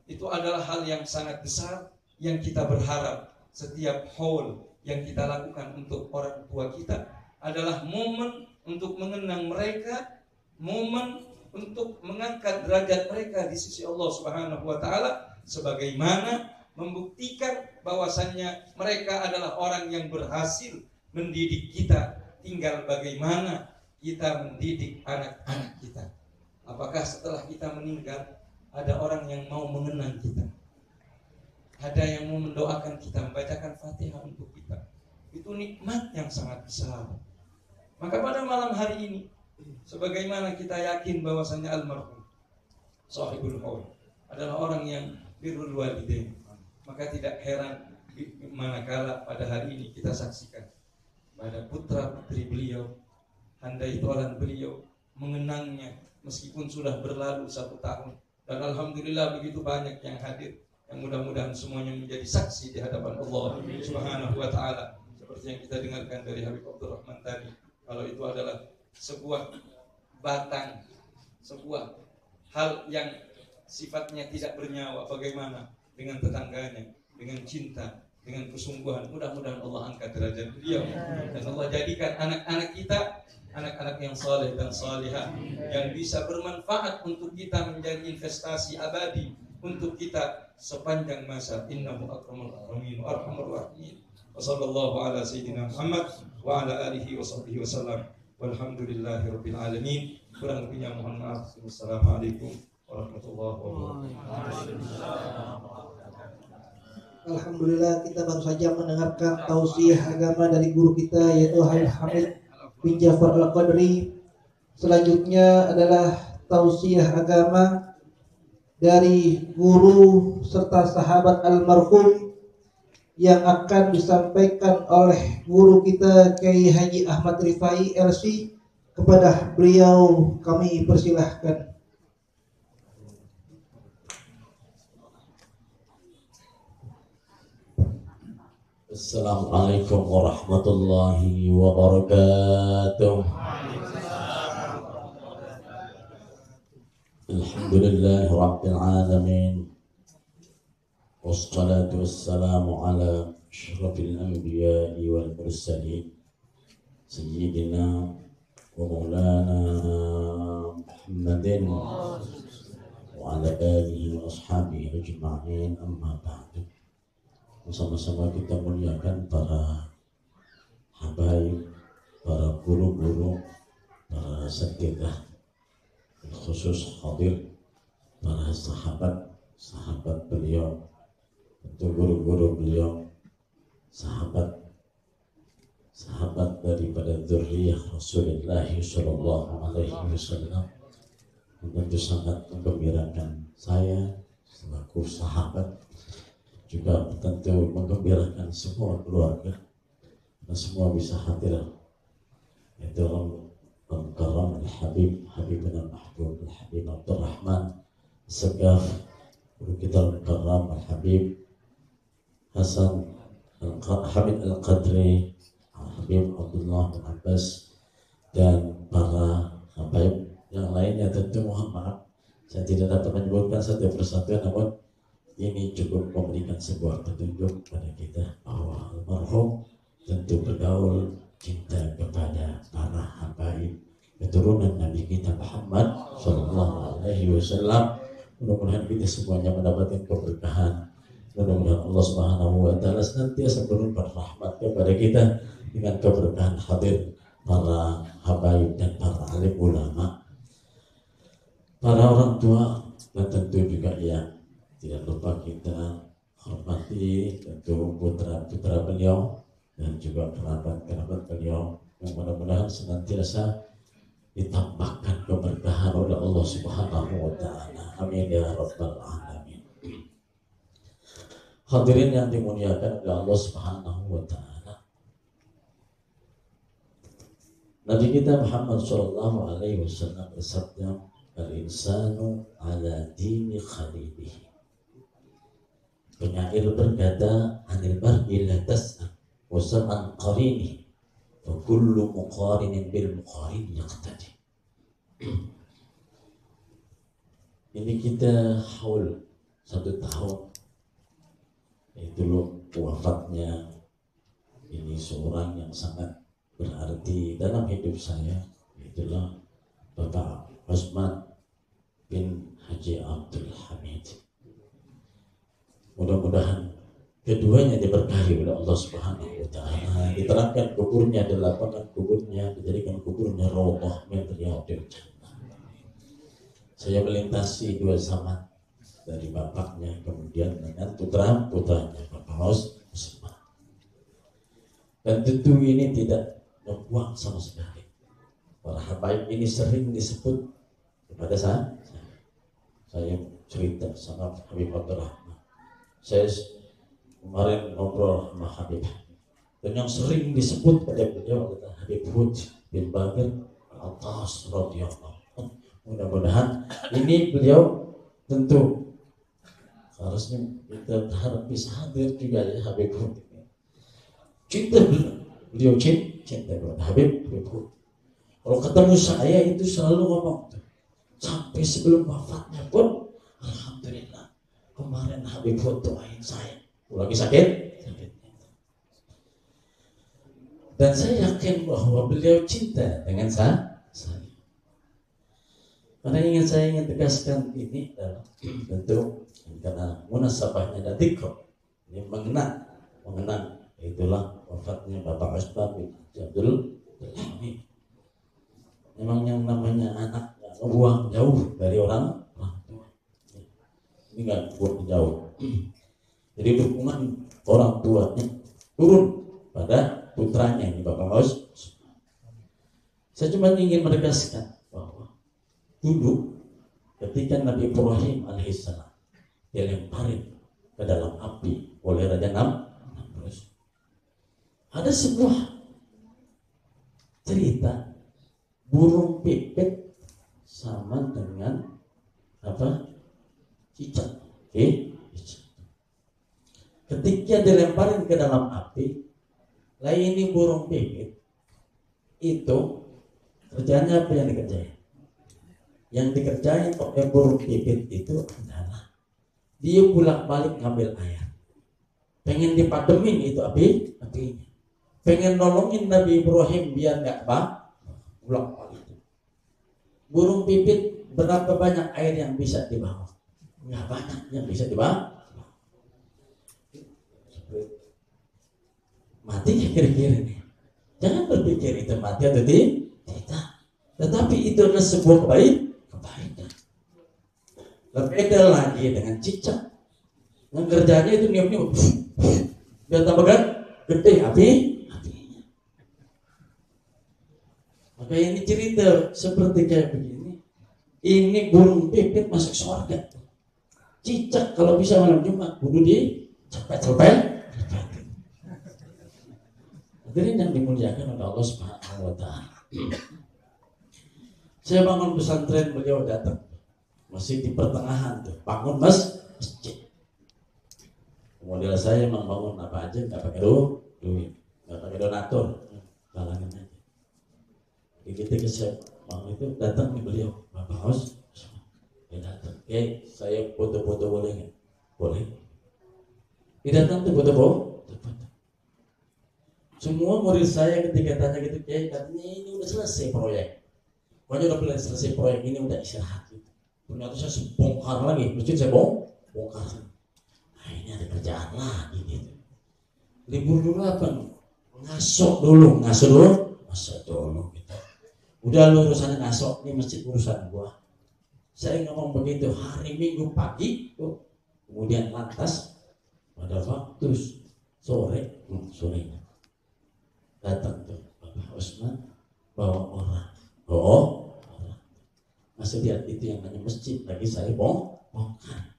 Itu adalah hal yang sangat besar yang kita berharap setiap haul yang kita lakukan untuk orang tua kita adalah momen untuk mengenang mereka, momen untuk mengangkat derajat mereka di sisi Allah Subhanahu wa taala, sebagaimana membuktikan bahwasannya mereka adalah orang yang berhasil mendidik kita. Tinggal bagaimana kita mendidik anak-anak kita. Apakah setelah kita meninggal ada orang yang mau mengenang kita, ada yang mau mendoakan kita, membacakan Fatihah untuk kita? Itu nikmat yang sangat besar. Maka pada malam hari ini, sebagaimana kita yakin bahwasannya almarhum sahibul qaul adalah orang yang birrul walidain, maka tidak heran manakala pada hari ini kita saksikan pada putra putri beliau, handai tolan beliau, mengenangnya meskipun sudah berlalu 1 tahun. Dan alhamdulillah begitu banyak yang hadir, yang mudah-mudahan semuanya menjadi saksi di hadapan Allah Subhanahu wa taala seperti yang kita dengarkan dari Habib Abdurrahman tadi, kalau itu adalah sebuah batang, sebuah hal yang sifatnya tidak bernyawa, bagaimana dengan tetangganya, dengan cinta, dengan kesungguhan. Mudah-mudahan Allah angkat derajat beliau dan Allah jadikan anak-anak kita anak-anak yang saleh dan salihah yang bisa bermanfaat untuk kita, menjadi investasi abadi untuk kita sepanjang masa. Innahu akramul akramin wa arhamur rahimin. Wa sallallahu ala sayyidina Muhammad wa ala alihi wa sahbihi wasallam. Walhamdulillahirabbil alamin. Kurang lebihnya mohon maaf. Wassalamualaikum warahmatullahi wabarakatuh. Alhamdulillah, kita baru saja mendengarkan tausiah agama dari guru kita yaitu Habib Hamid bin Ja'far Al-Qadri. Selanjutnya adalah tausiah agama dari guru serta sahabat almarhum yang akan disampaikan oleh guru kita Kiai Haji Ahmad Rifai LC. Kepada beliau kami persilahkan. Assalamualaikum warahmatullahi wabarakatuh. Alhamdulillahi rabbil alamin. Wassalatu wassalamu ala asyrafil anbiya'i wal mursalin Sayyidina wa maulana Muhammadin wa ala alihi wa ashabihi ajma'in, amma ba'du. Sama-sama kita muliakan para habaib, para guru-guru, para asatidzah, khusus hadir para sahabat beliau, untuk guru-guru beliau, sahabat daripada dzurriyyah Rasulullah sallallahu alaihi wasallam. Tentu sangat menggembirakan saya selaku sahabat, juga tentu menggembirakan semua keluarga dan semua bisa hadir. Itu Al-Karam Al-Habib Habibuna Mahbub Al-Habib Abdurrahman Segaf, guru kita Al-Karam Al-Habib Hasan Al-Habib Al-Qadri, Habib Abdullah bin Abbas, dan para habaib yang lainnya. Tentu mohon maaf saya tidak dapat menyebutkan satu persatu, namun ini cukup memberikan sebuah petunjuk pada kita bahwa almarhum tentu bergaul cinta kepada para habaib keturunan Nabi kita Muhammad sallallahu alaihi wasallam. Mudah-mudahan kita semuanya mendapatkan keberkahan. Mudah-mudahan Allah Subhanahu wa taala senantiasa berlimpah rahmat kepada kita dengan keberkahan hadir para habaib dan para alim ulama, para orang tua, dan tentu juga yang tidak lupa kita hormati tentu putra-putra beliau dan juga kerabat-kerabat beliau, yang mudah-mudahan senantiasa ditambahkan keberkahan oleh Allah Subhanahu wa taala. Amin ya rabbal alamin. Hadirin yang dimuliakan oleh Allah Subhanahu wa taala. Nabi kita Muhammad sallallahu alaihi wasallam bersabda, "Al-insanu ala dini khalilihi." Penyair berkata, "Anil mar'i la tas'al wa sam'an qarini fa kullu muqarinin bil muqarin yaqtadi." Ini kita haul 1 tahun itu wafatnya ini seorang yang sangat berarti dalam hidup saya, itulah Bapak Osman bin Haji Abdul Hamid. Mudah-mudahan keduanya diberkahi oleh Allah Subhanahu wa taala. Diterangkan kuburnya, dilaporkan kuburnya, dijadikan kuburnya raudhah min riyadil jannah. Saya melintasi 2 zaman dari bapaknya, kemudian dengan putra-putranya Bapak Osman. Dan tentu ini tidak membuang sama sekali. Para habaib ini sering disebut kepada saya. Saya cerita sama Habib Abdurrahman. Saya kemarin ngobrol sama Habib, dan yang sering disebut pada beliau adalah Habib Hud bin Bagir Al-Attas radhiyallahu. Mudah-mudahan ini beliau tentu harusnya kita berharap bisa hadir juga ya Habib Hud. Cinta Beliau cinta kepada Habib. Kalau ketemu saya itu selalu ngomong sampai sebelum wafatnya pun, alhamdulillah kemarin Habib doain saya. Lagi sakit. Dan saya yakin bahwa beliau cinta dengan saya. Karena saya ingin tegaskan ini adalah tentu karena munasabahnya dan dzikr ini mengenang itulah wafatnya Bapak Usman bin Abdul Hamid. Memang yang namanya anak ngebuang jauh dari orang tua. Ini nggak buat jauh. Jadi dukungan orang tuanya turun pada putranya ini Bapak Usman. Saya cuma ingin menegaskan bahwa dulu ketika Nabi Ibrahim alaihissalam dilemparin ke dalam api oleh Raja Namrud, ada sebuah cerita burung pipit sama dengan cicak. Ketika dilemparin ke dalam api, lah ini burung pipit itu kerjanya apa yang dikerjain? Yang dikerjain oleh burung pipit itu adalah dia bolak-balik ngambil air. Pengen dipademin itu apinya. Pengen nolongin Nabi Ibrahim biar nggak bolak-balik. Burung pipit berapa banyak air yang bisa dibawa? Nggak banyak yang bisa dibawa. Mati kira-kira nih. Jangan berpikir itu mati atau tidak. Tetapi itu adalah sebuah kebaikan. Berbeda lagi dengan cicak. Yang kerjanya itu niup-niup. Dia tambahkan gede apinya. Maka ini cerita seperti kayak begini. Ini burung pipit masuk surga. Cicak kalau bisa malam Jumat kudu di cepet-cepet. Hadirin yang dimuliakan oleh Allah Subhanahu wa taala. Saya bangun pesantren, beliau datang. Masih di pertengahan tuh, bangun masjid. Model saya membangun apa aja, nggak pakai duit, nggak pakai donatur, galangin aja. Ketika saya mau itu datang nih beliau, Bapak Haus, dia datang. Saya foto-foto boleh nggak? Boleh. Dia datang tuh foto. Semua murid saya ketika tanya gitu, katanya ini udah selesai proyek. Pokoknya udah selesai proyek ini, udah istirahat gitu. Ternyata saya bongkar lagi, masjid saya bongkar. Nah ini ada kerjaan lagi gitu. Libur dulu apa? Ngasok dulu gitu. Udah lu urusannya ngasok, ini masjid urusan gua. Saya ngomong begitu hari Minggu pagi tuh. Kemudian lantas pada waktu sore datang tuh Bapak Usman bawa orang. Masih lihat itu yang namanya masjid lagi saya bongkar.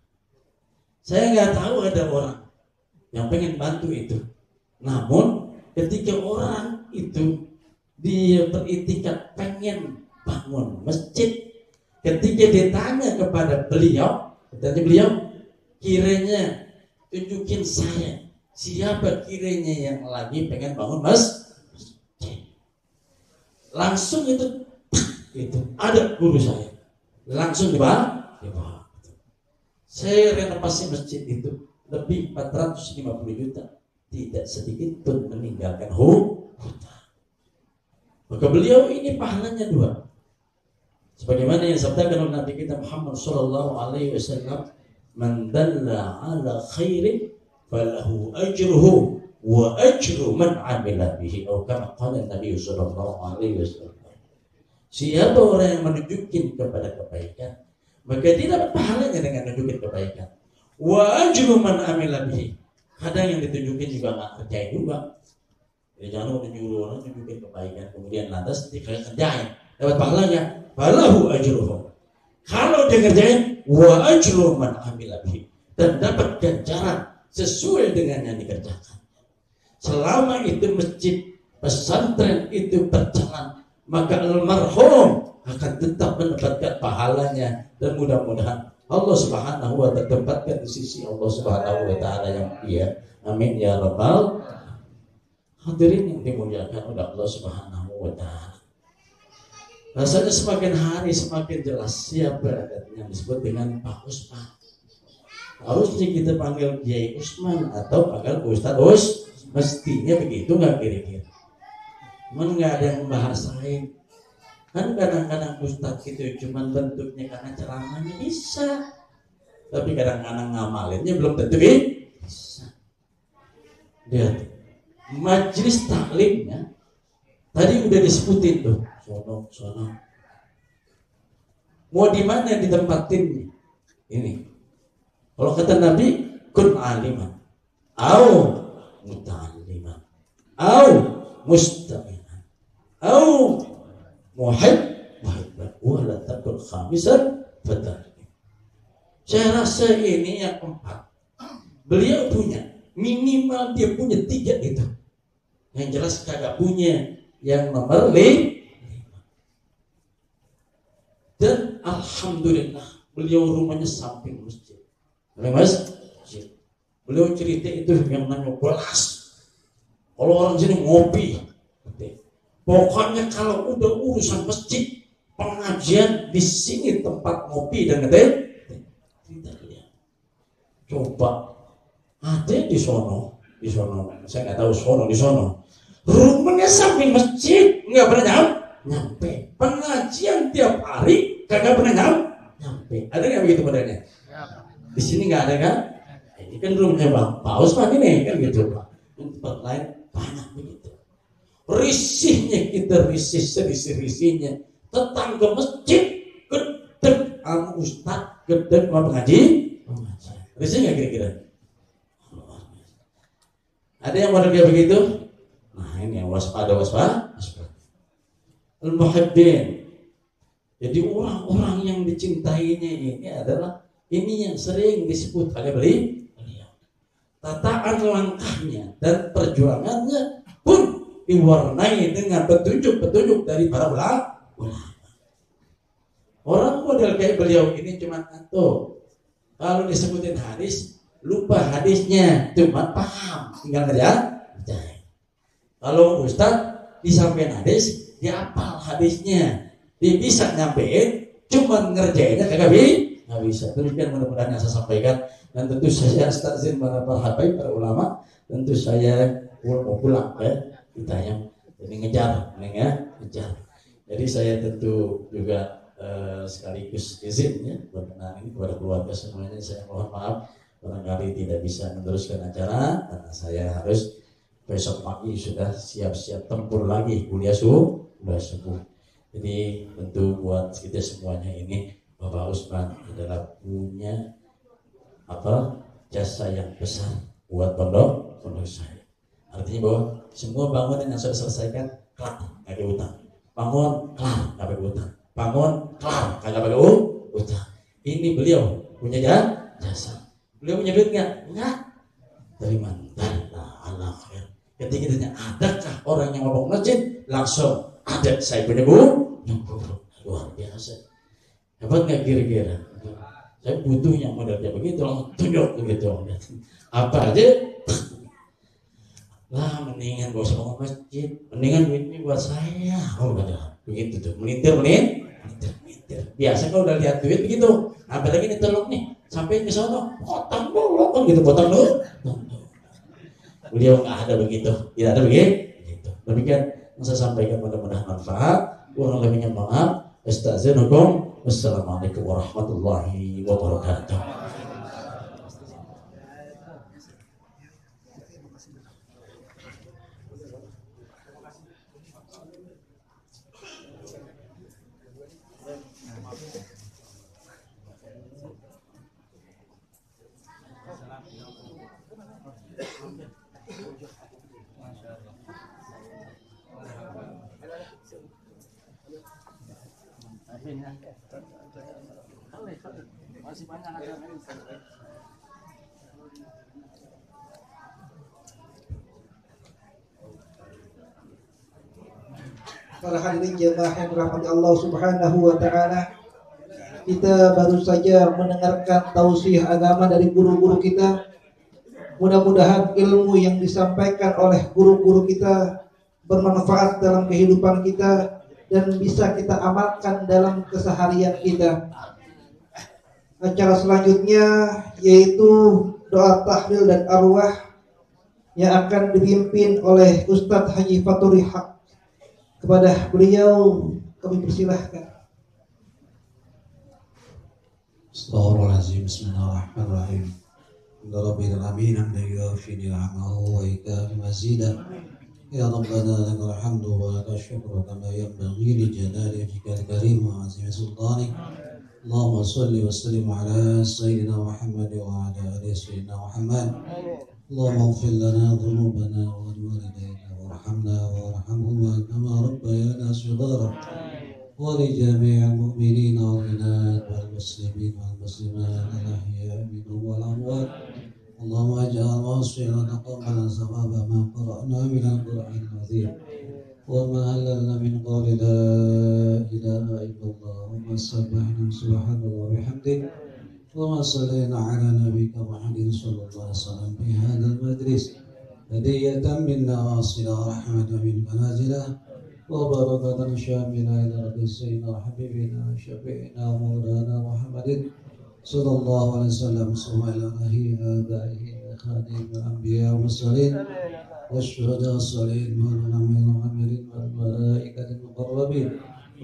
Saya nggak tahu ada orang yang pengen bantu itu. Namun ketika orang itu dia beritikat pengen bangun masjid, ketika ditanya kepada beliau, kiranya tunjukin saya siapa kiranya yang lagi pengen bangun masjid. Langsung itu ada guru saya langsung dibawa. Saya renovasi masjid itu lebih 450 juta, tidak sedikit pun meninggalkan hutan. Maka beliau ini pahalanya 2, sebagaimana yang sabdakan oleh Nabi kita Muhammad Sallallahu Alaihi Wasallam, man dalla ala khairin falahu ajruhu wa ajru man amila bihi, atau kama qala Nabi Sallallahu Alaihi Wasallam. Siapa orang yang menunjukin kepada kebaikan, maka dia dapat pahalanya dengan menunjukin kebaikan. Wa ajru man amila bihi. Kadang yang ditunjukin juga nggak kerjain juga. Ya jangan menyuruh orang tunjukin kebaikan, kemudian lantas dia kerjain, dapat pahalanya. Falahu ajruhu. Kalau dia kerjain, wa ajru man amila bihi, dan dapat ganjaran sesuai dengan yang dikerjakan. Selama itu masjid pesantren itu berjalan, maka almarhum akan tetap mendapatkan pahalanya, dan mudah-mudahan Allah Subhanahu wa ta'ala tempatkan di sisi Allah Subhanahu wa ta'ala yang mulia. Amin ya rabbal. Hadirin yang dimuliakan oleh Allah Subhanahu wa taala. Rasanya semakin hari semakin jelas siapa yang disebut dengan Pak Usman. Harusnya kita panggil Kiai Usman atau panggil Ustaz mestinya begitu nggak kira-kira? Cuman nggak ada yang membahasain. Kan kadang-kadang Ustaz itu cuma bentuknya karena ceramahnya bisa, tapi kadang-kadang ngamalinnya belum tentu bisa. Lihat. Majelis taklimnya tadi udah disebutin tuh, sono. Mau di mana ditempatin ini? Kalau kata Nabi, kun aliman, au muta'alliman, au mustami'an, au muhibban, wala takun khamisan fatarni. Saya rasa ini yang keempat. Beliau punya minimal dia punya 3 itu. Yang jelas kagak punya yang nomor 5. Dan alhamdulillah beliau rumahnya samping masjid. Masjid. Beliau cerita itu yang namanya belas. Kalau orang sini ngopi. Pokoknya kalau udah urusan masjid, pengajian di sini tempat ngopi dan tidak lihat. Coba ada di sono, saya nggak tahu sono di sono. Rumahnya samping masjid, nggak pernah nyampe. Pengajian tiap hari, kagak pernah nyampe. Ada nggak begitu modelnya? Di sini nggak ada kan? Ini kan rumahnya Pak Usman ini kan gitu Pak. Di tempat lain banyak begitu. Risihnya kita risihnya. Tetangga masjid, gedeg sama Ustaz, gedeg sama pengajian. Risih nggak kira-kira? Ada yang model kayak begitu? Nah ini yang waspada. Al-muhibbin. Jadi orang-orang yang dicintainya ini adalah ini yang sering disebut oleh beliau. Tataan langkahnya dan perjuangannya pun diwarnai dengan petunjuk-petunjuk dari para ulama. Orang model kayak beliau ini cuma atau kalau disebutin hadis lupa hadisnya, cuma paham, tinggal kerja. Kalau Ustaz disampaikan hadis, dia hafal hadisnya, dia bisa nyampein, cuma ngerjainnya kagak bisa. Demikian mudah-mudahan yang saya sampaikan, dan tentu saya astazin para habaib, para ulama, tentu saya mau pulang kita yang jadi ngejar. Jadi saya tentu juga sekaligus izin ya berkenan ini kepada keluarga semuanya, saya mohon maaf barangkali tidak bisa meneruskan acara karena saya harus besok pagi sudah siap-siap tempur lagi kuliah subuh. Jadi tentu buat kita semuanya ini Bapak Usman adalah punya jasa yang besar buat pondok saya. Artinya bahwa semua bangunan yang sudah selesaikan kelar nggak ada utang, bangun kelar nggak ada utang, bangun kelar kagak ada utang. Ini beliau punya jasa. Beliau punya duit nggak? Dari mana? Allah khair. Ketika ditanya, adakah orang yang ngomong masjid? Langsung ada. Saya punya guru. Luar biasa. Hebat nggak kira-kira? Saya butuh yang modelnya begitu. Langsung tunjuk begitu. Apa aja? Lah mendingan gak usah ngomong masjid. Mendingan duitnya buat saya. Oh ada. Begitu tuh. Melintir. Biasa kalau udah lihat duit begitu. Apalagi ini teluk nih. Sampai ke sana, potong dulu kan gitu, potong dulu. Beliau nggak ada begitu, tidak ada begitu. Demikian yang saya sampaikan, mudah-mudahan manfaat. Kurang lebihnya maaf. Astaghfirullahaladzim. Wassalamualaikum warahmatullahi wabarakatuh. Masih banyak anak-anak. Para hadirin jemaah yang dirahmati Allah Subhanahu wa taala, kita baru saja mendengarkan tausiah agama dari guru-guru kita Mudah-mudahan ilmu yang disampaikan oleh guru-guru kita bermanfaat dalam kehidupan kita dan bisa kita amalkan dalam keseharian kita. Acara selanjutnya yaitu doa tahlil dan arwah yang akan dipimpin oleh Ustadz Haji Fatur Haq. Kepada beliau kami persilahkan. Astagfirullahaladzim. Bismillahirrahmanirrahim. Rabbil alamin hamdan yuwafi ni'amahu wa yukafi mazidah. Ya Rabbana lakal hamdu wa lakal syukru kama yanbaghi li jalali wajhikal karim wa azimi sultanik. Allahumma salli wa sallim ala sayyidina Muhammad wa ala ali sayyidina Muhammad. Allahumma ighfir lana dhunubana wa liwalidayna warhamna warhamhuma kama rabbayana shighara. ولجميع المؤمنين والمؤمنات والمسلمين والمسلمات الأحياء منهم والأموات. اللهم اجعل واصلنا تقبل ثواب ما قرأنا من القرآن العظيم وما هللنا من قول لا إله إلا الله وما سبحنا سبحان الله وبحمده وما صلينا على نبيك محمد صلى الله عليه وسلم في هذا المجلس هدية منا واصلة رحمة من منازله وبركة شاملة إلى رب سيدنا وحبيبنا وشفيعنا ومولانا محمد صلى الله عليه وسلم ثم إلى آبائه خاتم الأنبياء والمرسلين والشهداء الصالحين والعاملين والملائكة المقربين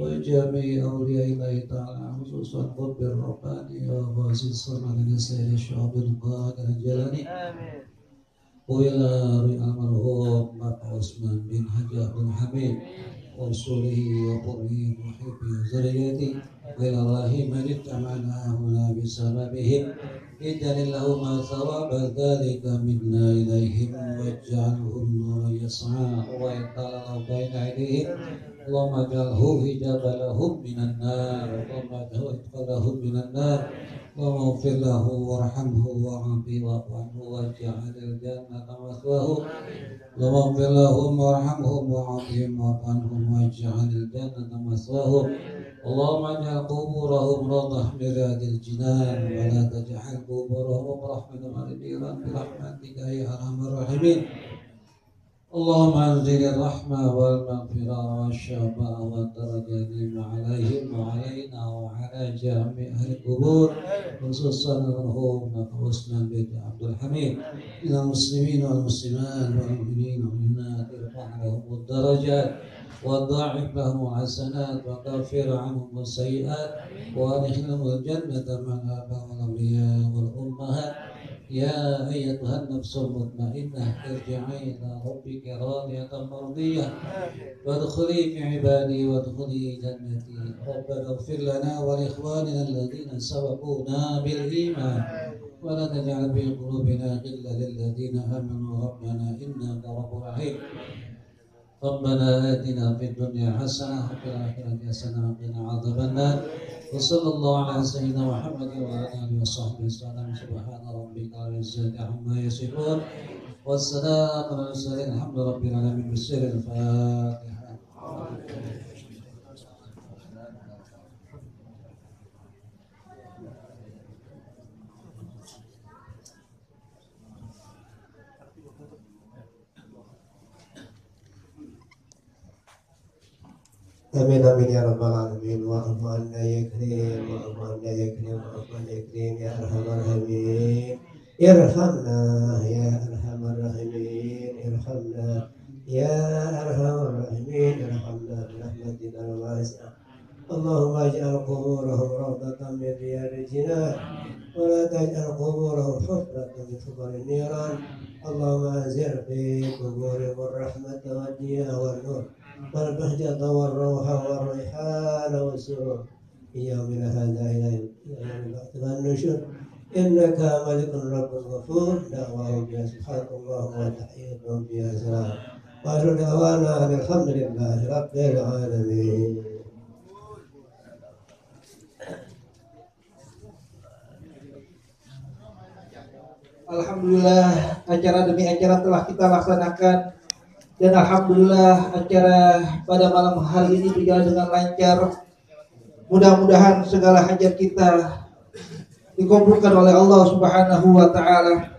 وجميع أولياء الله تعالى خصوصا قطب الرباني وغاسل الصمد لسائر الشعب القادر الجلاني وإلى المرحوم عثمان بن حجي عبد الحميد ورسوله وقربه ومحبه وذريته وإلى الله من اتبعنا هنا بسببهم اجعل اللهم ثواب ذلك منا إليهم واجعله النور يسعى ويطلع بين أيديهم اللهم اجعله حجاب لهم من النار اللهم اجعله لهم من النار اللهم اغفر له وارحمه وعافه واعف عنه واجعل الجنة مثواه اللهم اغفر لهم وارحمهم وعافهم واعف عنهم واجعل الجنة مثواه اللهم اجعل قبورهم روضة من رياض الجنان ولا تجعل قبورهم رحمة النيران برحمتك يا ارحم الراحمين اللهم انزل الرحمة والمغفرة والشفاء والدرجات عليهم وعلينا وعلى جميع أهل القبور خصوصا المرحوم عثمان بن عبد الحميد من المسلمين والمسلمات والمؤمنين والمؤمنات ارفع لهم الدرجات وضاعف لهم الحسنات وكفر عنهم السيئات وادخلهم الجنة مع الآباء والأولياء والأمهات يا أيتها النفس المطمئنة ارجعي إلى ربك راضية مرضية وادخلي في عبادي وادخلي جنتي ربنا اغفر لنا ولإخواننا الذين سبقونا بالإيمان ولا تجعل في قلوبنا غلا للذين آمنوا ربنا إنك رب رحيم ربنا آتنا في الدنيا حسنة وفي الآخرة حسنة وقنا عذاب النار وصلى الله على سيدنا محمد وعلى آله وصحبه وسلم سبحان ربك رب العزة عما يصفون والسلام على المرسلين الحمد لله رب العالمين بسر الفاتحة. آمين آمين يا رب العالمين واعف عنا يا كريم واعف عنا يا كريم واعف عنا يا كريم يا أرحم الراحمين ارحمنا يا أرحم الراحمين ارحمنا يا أرحم الراحمين ارحمنا برحمتك الواسعة اللهم اجعل قبورهم روضة من رياض الجنان ولا تجعل قبورهم حفرة من حفر النيران اللهم انزل في قبورهم الرحمة والضياء والنور والبهجة والروح والريحان والسرور في يومنا هذا إلى يوم البعث والنشور إنك ملك رب غفور دعواهم بها سبحانك اللهم وتحيتهم بها سلام وآخر دعوانا أن الحمد لله رب العالمين. Alhamdulillah acara demi acara telah kita laksanakan dan alhamdulillah acara pada malam hari ini berjalan dengan lancar. Mudah-mudahan segala hajat kita dikabulkan oleh Allah Subhanahu wa taala.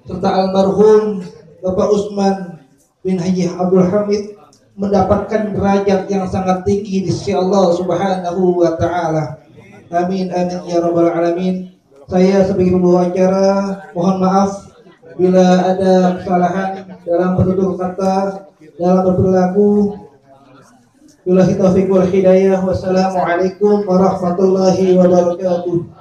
serta almarhum Bapak Usman bin Haji Abdul Hamid mendapatkan derajat yang sangat tinggi di sisi Allah Subhanahu wa taala. Amin amin ya rabbal alamin. Saya sebagai pembawa acara mohon maaf bila ada kesalahan dalam bertutur kata, dalam berperilaku. Billahi taufiq wal hidayah. Wassalamualaikum warahmatullahi wabarakatuh.